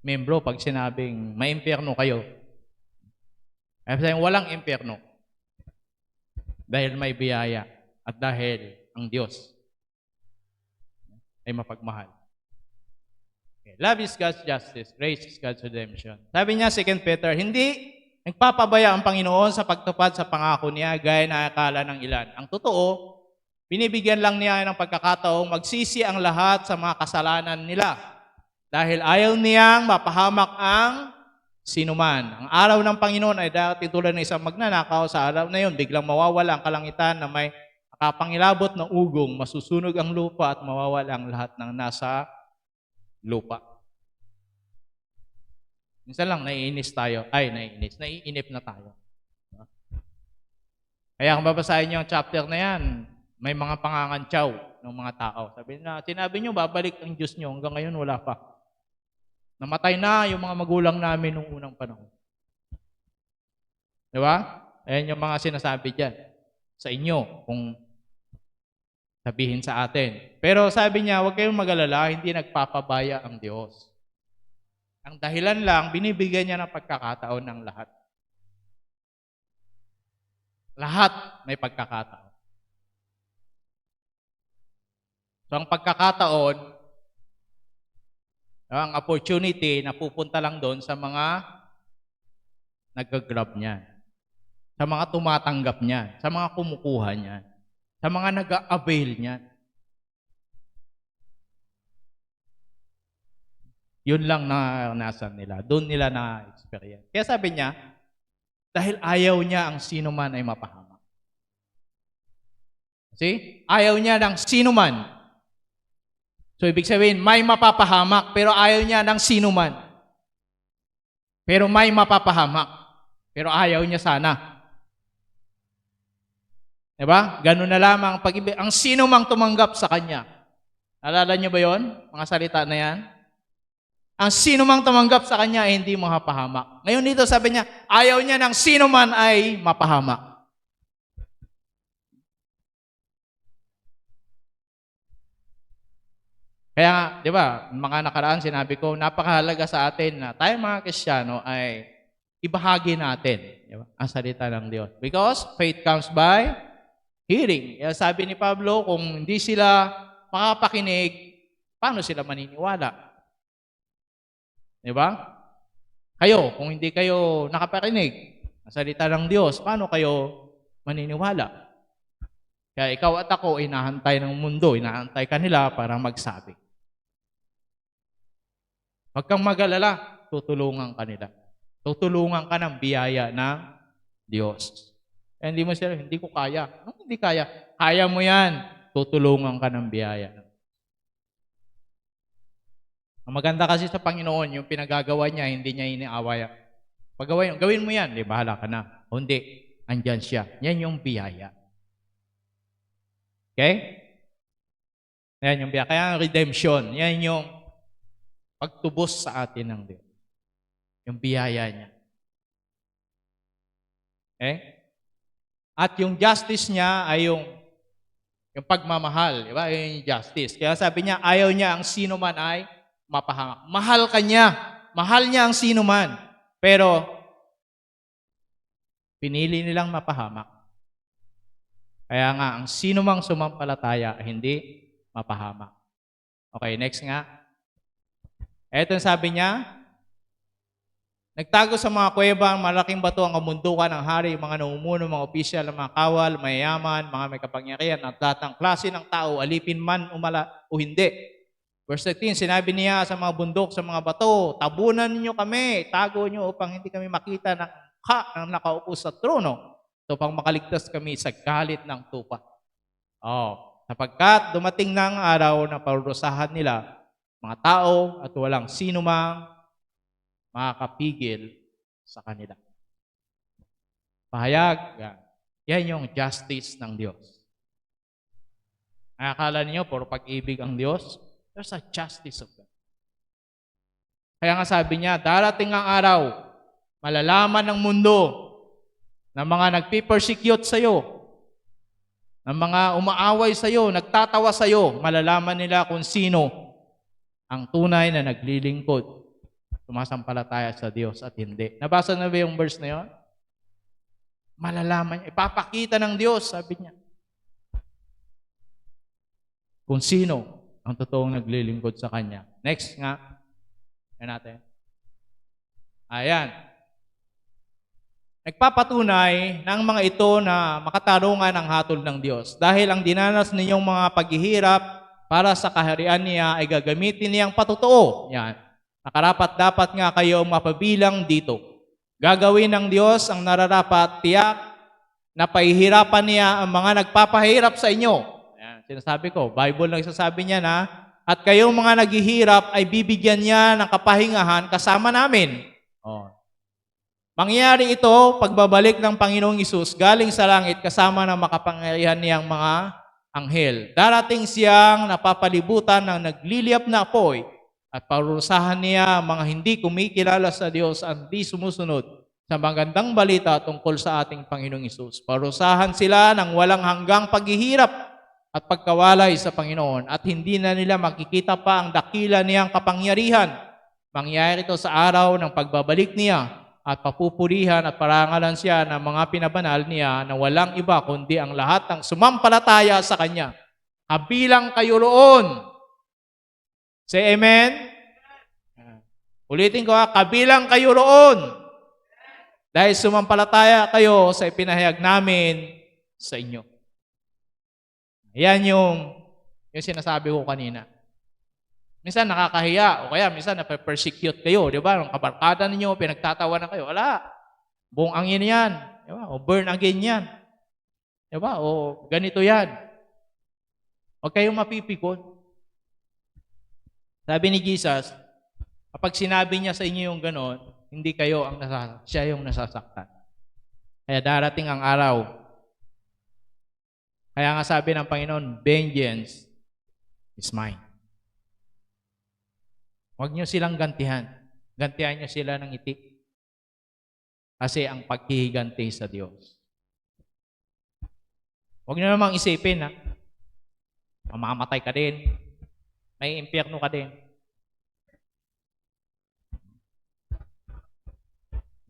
A: membro pag sinabing may impyerno kayo. Kaya sayang walang impyerno. Dahil may biyaya at dahil ang Diyos ay mapagmahal. Okay. Love is God's justice. Grace is God's redemption. Sabi niya, 2 Peter, hindi nagpapabaya ang Panginoon sa pagtupad sa pangako niya gaya na akala ng ilan. Ang totoo, binibigyan lang niya ng pagkakataong magsisi ang lahat sa mga kasalanan nila. Dahil ayaw niyang mapahamak ang sinuman. Ang araw ng Panginoon ay dati tulad ng isang magnanakaw. Sa araw na yun, biglang mawawala ang kalangitan na may kapangilabot na ugong, masusunog ang lupa at mawawala ang lahat ng nasa lupa. Minsan lang, naiinip na tayo. Kaya kung babasahin niyo ang chapter na yan, may mga pangangantyaw ng mga tao. Sinabi niyo, babalik ang Diyos niyo. Hanggang ngayon, wala pa. Namatay na yung mga magulang namin nung unang panahon. Di ba? Ayan yung mga sinasabi dyan sa inyo kung sabihin sa atin. Pero sabi niya, huwag kayong mag-alala, hindi nagpapabaya ang Diyos. Ang dahilan lang, binibigyan niya ng pagkakataon ng lahat. Lahat may pagkakataon. So ang pagkakataon, ang opportunity na pupunta lang doon sa mga nag-grab niya, sa mga tumatanggap niya, sa mga kumukuha niya, sa mga nag-avail niya. Yun lang na nasa nila. Doon nila na-experience. Kaya sabi niya, dahil ayaw niya ang sino man ay mapahamak. See? Ayaw niya ng sino man. So, ibig sabihin, may mapapahamak, pero ayaw niya ng sino man. Pero may mapapahamak, pero ayaw niya sana. Diba? Ganun na lamang pag-ibig. Ang sino mang tumanggap sa Kanya. Alala niyo ba yon? Mga salita na yan? Ang sino mang tumanggap sa Kanya ay hindi mapahamak. Ngayon dito sabi niya, ayaw niya ng sino man ay mapahamak. Kaya, di ba, mga nakaraan sinabi ko, napakahalaga sa atin na tayo mga Kristiyano ay ibahagi natin, di ba, ang salita ng Diyos. Because faith comes by hearing. Kaya sabi ni Pablo, kung hindi sila makapakinig, paano sila maniniwala? Di ba? Kayo, kung hindi kayo nakapakinig ang salita ng Diyos, paano kayo maniniwala? Kaya ikaw at ako, inahantay ng mundo, inahantay kanila para magsabi. Huwag kang mag-alala, tutulungan ka nila. Tutulungan ka ng biyaya ng Diyos. Eh, hindi mo sila, hindi ko kaya. Ano hindi kaya? Kaya mo yan. Tutulungan ka ng biyaya. Ang maganda kasi sa Panginoon, yung pinagagawa niya, hindi niya iniaway. Gawin mo yan, di bahala ka na. O hindi, andyan siya. Yan yung biyaya. Okay? Yan yung biyaya. Kaya ang redemption, yan yung pagtubos sa atin ng Diyos. Yung biyaya niya. Okay? At yung justice niya ay yung pagmamahal. Di ba? Yung justice. Kaya sabi niya, ayaw niya ang sino man ay mapahamak. Mahal ka niya. Mahal niya ang sino man. Pero, pinili nilang mapahamak. Kaya nga, ang sino mang sumampalataya ay hindi mapahamak. Okay, next nga. Eto sabi niya, nagtago sa mga kuweba ang malaking bato ang kamundukan ng hari, mga namumuno, mga opisyal, mga kawal, mayayaman, mga may kapangyarihan, at lahat ng klase ng tao, alipin man o hindi. Verse 13, sinabi niya sa mga bundok, sa mga bato, tabunan ninyo kami, tago nyo upang hindi kami makita ng mukha ng nakaupo sa trono, upang makaligtas kami sa galit ng tupa. Sapagkat dumating na ang araw na parurusahan nila mga tao at walang sino mang makakapigil sa kanila. Pahayag, yan yung justice ng Diyos. Akala niyo, puro pag-ibig ang Diyos? There's a justice of God. Kaya nga sabi niya, darating ang araw, malalaman ng mundo ng mga nagpipersecute sa iyo, ng mga umaaway sa iyo, nagtatawa sa iyo, malalaman nila kung sino ang tunay na naglilingkod, sumasampalataya sa Diyos at hindi. Nabasa na ba yung verse na yun? Malalaman niya, ipapakita ng Diyos, sabi niya, kung sino ang totoong naglilingkod sa Kanya. Next nga. Yan natin. Ayan. Nagpapatunay ng mga ito na makatarungan ang hatol ng Diyos. Dahil ang dinanas ninyong mga paghihirap para sa kaharian niya ay gagamitin niyang patotoo. Yan. Nakarapat dapat nga kayo mapabilang dito. Gagawin ng Diyos ang nararapat, tiyak na pahihirapan niya ang mga nagpapahirap sa inyo. Sinasabi ko, Bible nagsasabi niya na, at kayong mga naghihirap ay bibigyan niya ng kapahingahan kasama namin. Mangyayari ito, pagbabalik ng Panginoong Hesus galing sa langit kasama ng makapangyarihan niyang mga anghel. Darating siyang napapalibutan ng nagliliyap na apoy at parurusahan niya mga hindi kumikilala sa Diyos at hindi sumusunod sa magandang balita tungkol sa ating Panginoong Hesus. Parurusahan sila ng walang hanggang paghihirap at pagkawalay sa Panginoon at hindi na nila makikita pa ang dakila niyang kapangyarihan. Mangyayari ito sa araw ng pagbabalik niya at papupurihan at parangalan siya ng mga pinabanal niya na walang iba kundi ang lahat ng sumampalataya sa Kanya. Kabilang kayo roon. Say amen? Ulitin ko kabilang kayo roon. Dahil sumampalataya kayo sa ipinahayag namin sa inyo. Yan yung sinasabi ko kanina. Minsan nakakahiya o kaya minsan nape-persecute kayo, di ba? Ang kabarkada ninyo, pinagtatawa na kayo. Wala. Buong angin yan. Di ba? O burn again yan. Di ba? O ganito yan. Huwag kayong mapipikon. Sabi ni Jesus, kapag sinabi niya sa inyo yung ganon, hindi kayo ang siya yung nasasaktan. Kaya darating ang araw. Kaya nga sabi ng Panginoon, vengeance is mine. Huwag niyo silang gantihan. Gantihan niyo sila ng itik. Kasi ang paghihiganti sa Diyos. Huwag niyo namang isipin, mamamatay ka din. May impyerno ka din.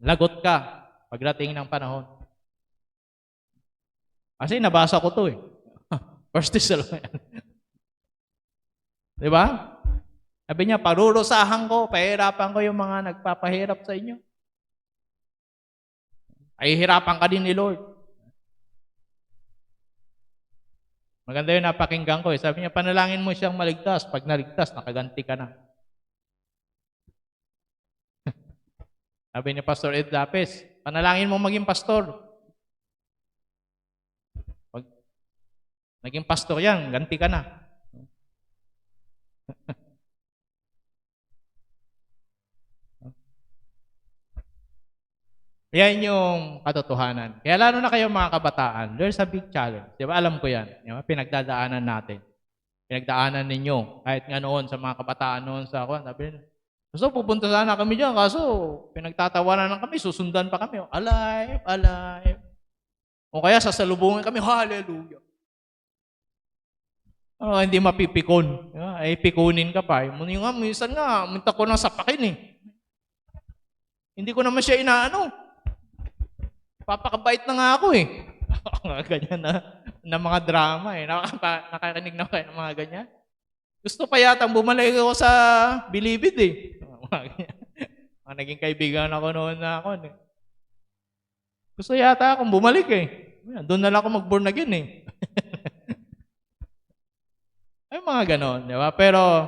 A: Lagot ka pagdating ng panahon. Kasi nabasa ko to 1 Thessalonians. Di ba? Sabi niya, parurusahan ko, pahirapan ko yung mga nagpapahirap sa inyo. Pahihirapan ka din ni Lord. Maganda yung napakinggan ko. Sabi niya, panalangin mo siyang maligtas. Pag naligtas, nakaganti ka na. Sabi ni Pastor Ed Lapes, panalangin mo maging pastor. Naging pastor yan, ganti ka na. Yan yung katotohanan. Kaya lalo na kayo mga kabataan, there's a big challenge. Di ba? Alam ko yan. Di ba? Pinagdadaanan natin. Pinagdaanan ninyo. Kahit nga noon sa mga kabataan noon sa ako, sabi nila, gusto pupunta sana kami dyan, kaso pinagtatawanan lang kami, susundan pa kami. Alive, alive. O kaya sasalubungin kami, hallelujah. Hindi mapipikon. Ay, pikunin ka pa. Yung nga, minsan nga, minta ko nang sapakin eh. Hindi ko naman siya inaano. Papakabait na nga ako eh. Ganyan na mga drama eh. Nakakarinig na kayo ng mga ganyan. Gusto pa yatang bumalik ako sa Bilibid eh. Mga naging kaibigan ako noon na ako. Gusto yata akong bumalik eh. Doon na lang ako mag-born again eh. Ay mga ganon, di ba? Pero,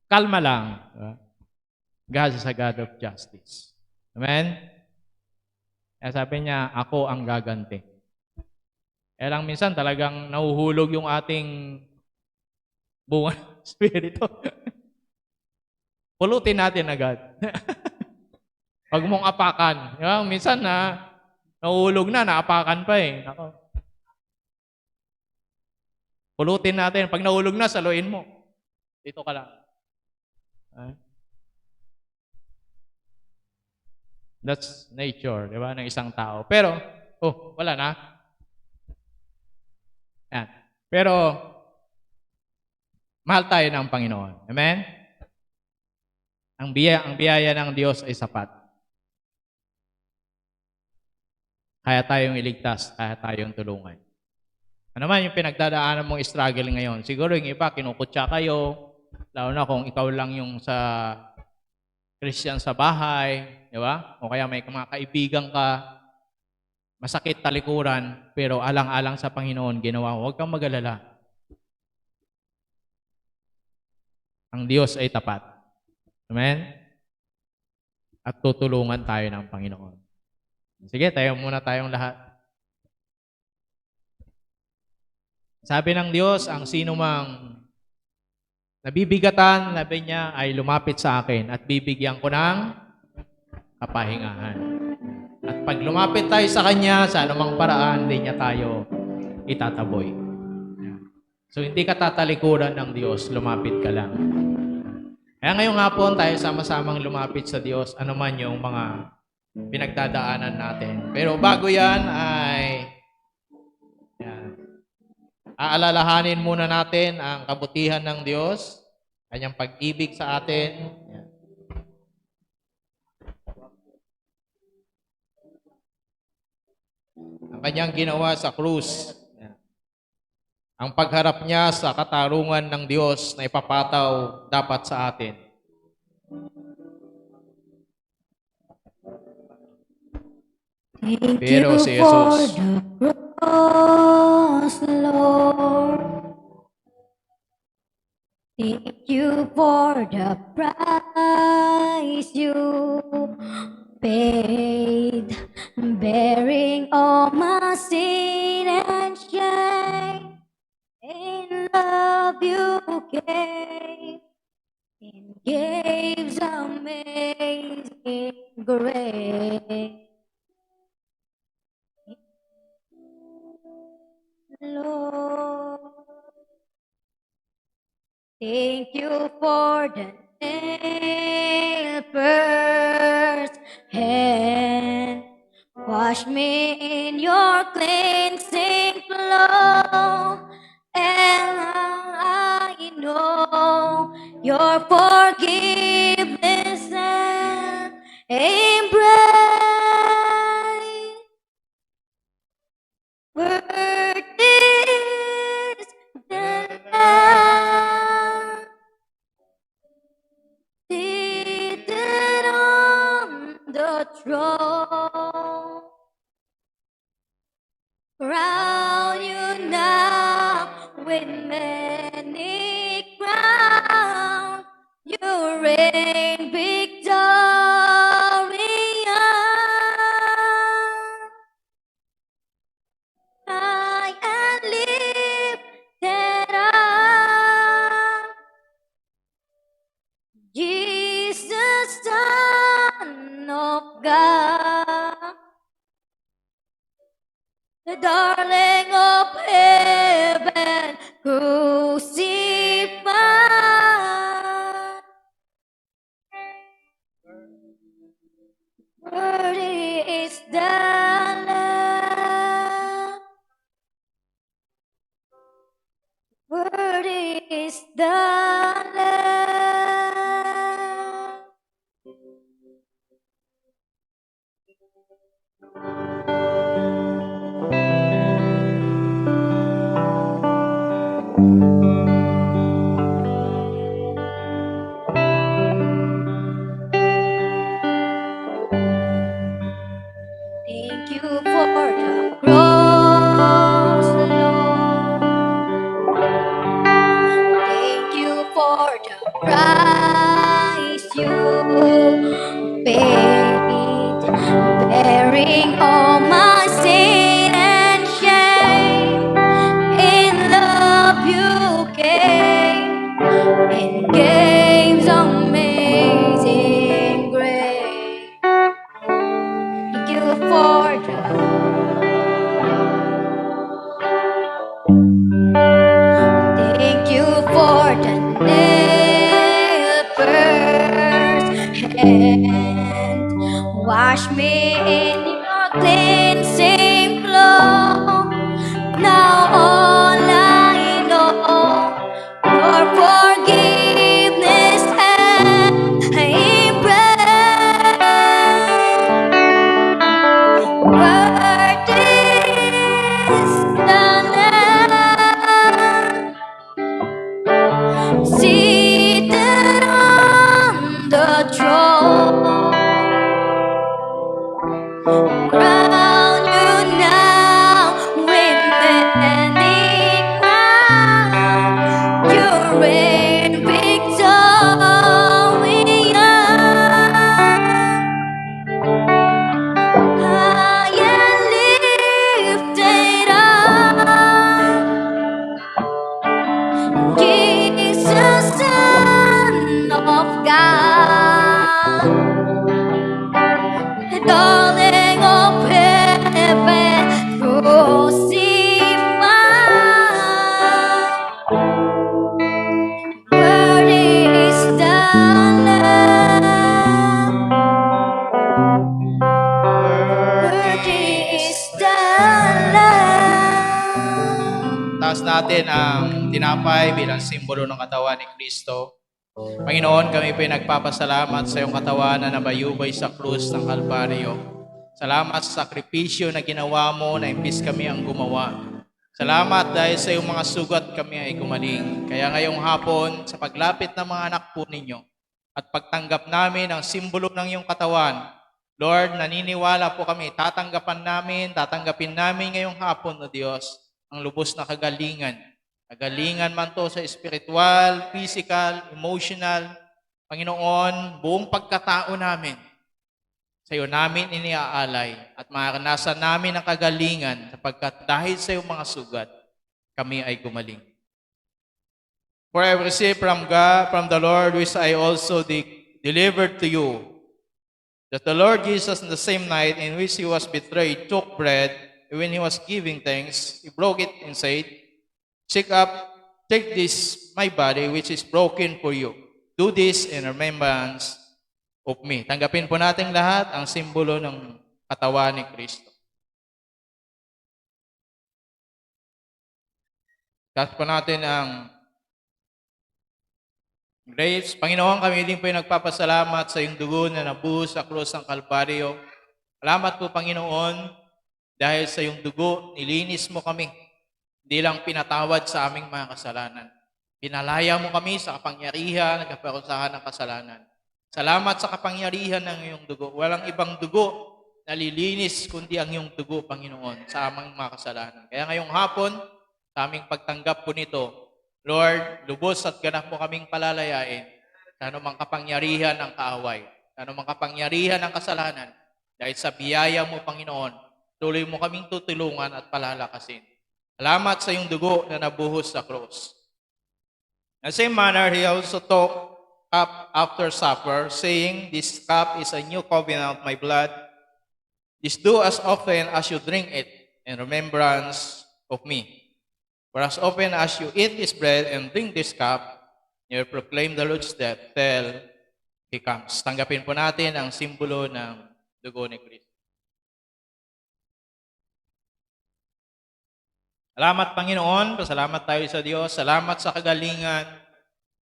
A: kalma lang. Diba? God is a God of justice. Amen? Kaya sabi niya, ako ang gaganti. Kaya lang minsan talagang nahuhulog yung ating bunga spirito. Pulutin natin agad. Pag mong apakan. Diba? Minsan nahuhulog na, naapakan pa eh. Nako. Pulutin natin. Pag nahulog na, saluin mo. Dito ka lang. That's nature, di ba, ng isang tao. Pero, wala na. Yan. Pero, mahal tayo ng Panginoon. Amen? Ang biyaya ng Diyos ay sapat. Kaya tayong iligtas, kaya tayong tulungan. Ano man yung pinagdadaanan mong struggle ngayon? Siguro yung iba, kinukutya kayo, lalo na kung ikaw lang yung sa Christian sa bahay, di ba? O kaya may mga kaibigan ka, masakit talikuran, pero alang-alang sa Panginoon, ginawa mo. Huwag kang mag-alala. Ang Diyos ay tapat. Amen? At tutulungan tayo ng Panginoon. Sige, tayo muna tayong lahat. Sabi ng Diyos, ang sino mang nabibigatan, sabi niya, ay lumapit sa akin at bibigyan ko ng kapahingahan. At pag lumapit tayo sa Kanya, sa anumang paraan, hindi niya tayo itataboy. So, hindi ka tatalikuran ng Diyos, lumapit ka lang. Kaya ngayong hapon, tayo sama-samang lumapit sa Diyos, anuman yung mga pinagdadaanan natin. Pero bago yan, ay aalalahanin muna natin ang kabutihan ng Diyos, Kanyang pag-ibig sa atin. Ang Kanyang ginawa sa krus. Ang pagharap niya sa katarungan ng Diyos na ipapataw dapat sa atin. Pero si Jesus,
B: cross, Lord. Thank you for the price you paid, bearing all my sin and shame. In love you gave, in gave's amazing grace. Lord, thank you for the nail-pierced hand. Wash me in your cleansing flow, and I know your forgiveness and embrace. Worth is the Lamb seated on the throne. Crown you now with many crowns. You reign victorious. High and lifted up, Jesus, Son of God. the darling of heaven, crucified. Worthy is the Lamb. Worthy is the Lamb. Thank you for the cross, Lord. Thank you for the price you paid, bearing all my sin and shame. In love you came and gave amazing grace. Thank you for the Thank you for the nail pierced hand. Wash me in your cleansing flow. Now all I know, your forgiveness and embrace. Worth is the Lamb seated on the throne. Crown you now with many crowns. You reign victorious. High and lifted up, Jesus, Son of God, darling of heaven, crucified. Worthy is the Lamb. Worthy is the Lamb.
A: Taas natin ang tinapay bilang simbolo ng katawan ni Kristo. Panginoon, kami po nagpapasalamat sa iyong katawan na nabayubay sa krus ng Kalbaryo. Salamat sa sakripisyo na ginawa mo na imbis kami ang gumawa. Salamat dahil sa iyong mga sugat kami ay gumaling. Kaya ngayong hapon, sa paglapit ng mga anak po ninyo at pagtanggap namin ang simbolo ng iyong katawan, Lord, naniniwala po kami, tatanggapin namin ngayong hapon, O Diyos, ang lubos na kagalingan. Kagalingan man to sa spiritual, physical, emotional. Panginoon, buong pagkatao namin, sa iyo namin iniaalay at maranasan namin ang kagalingan sapagkat dahil sa iyong mga sugat, kami ay gumaling. For I received from God, from the Lord, which I also delivered to you, that the Lord Jesus, on the same night in which he was betrayed, took bread, and when he was giving thanks, he broke it and said, take this, my body, which is broken for you. Do this in remembrance of me. Tanggapin po natin lahat ang simbolo ng katawan ni Kristo. Tapos po natin ang grapes. Panginoon, kami din po ay nagpapasalamat sa iyong dugo na nabuhos sa krus ng Kalbaryo. Salamat po, Panginoon, dahil sa iyong dugo, nilinis mo kami. Hindi lang pinatawad sa aming mga kasalanan. Pinalaya mo kami sa kapangyarihan, nagkaparusahan ng kasalanan. Salamat sa kapangyarihan ng iyong dugo. Walang ibang dugo na lilinis kundi ang iyong dugo, Panginoon, sa aming mga kasalanan. Kaya ngayong hapon, sa aming pagtanggap po nito, Lord, lubos at ganap mo kaming palalayain sa anumang kapangyarihan ng kaaway, sa anumang kapangyarihan ng kasalanan. Dahil sa biyaya mo, Panginoon, tuloy mo kaming tutulungan at palalakasin. Salamat sa iyong dugo na nabuhos sa cross. In the same manner, he also took cup after supper, saying, this cup is a new covenant of my blood. This do as often as you drink it in remembrance of me. For as often as you eat this bread and drink this cup, you proclaim the Lord's death till He comes. Tanggapin po natin ang simbolo ng dugo ni Kristo. Salamat, Panginoon. Pasalamat tayo sa Diyos. Salamat sa kagalingan.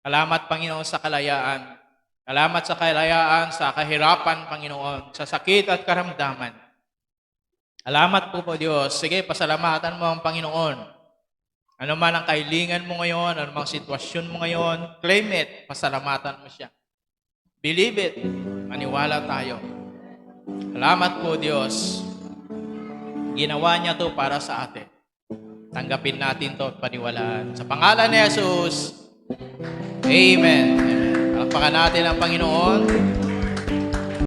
A: Salamat, Panginoon, sa kalayaan. Salamat sa kalayaan, sa kahirapan, Panginoon, sa sakit at karamdaman. Salamat po, Diyos. Sige, pasalamatan mo ang Panginoon. Ano man ang kahilingan mo ngayon, ano mang sitwasyon mo ngayon, claim it, pasalamatan mo siya. Believe it, maniwala tayo. Salamat po, Diyos. Ginawa niya to para sa atin. Tanggapin natin to at paniwalaan. Sa pangalan ni Jesus, Amen. Amen. Palakpakan natin ang Panginoon.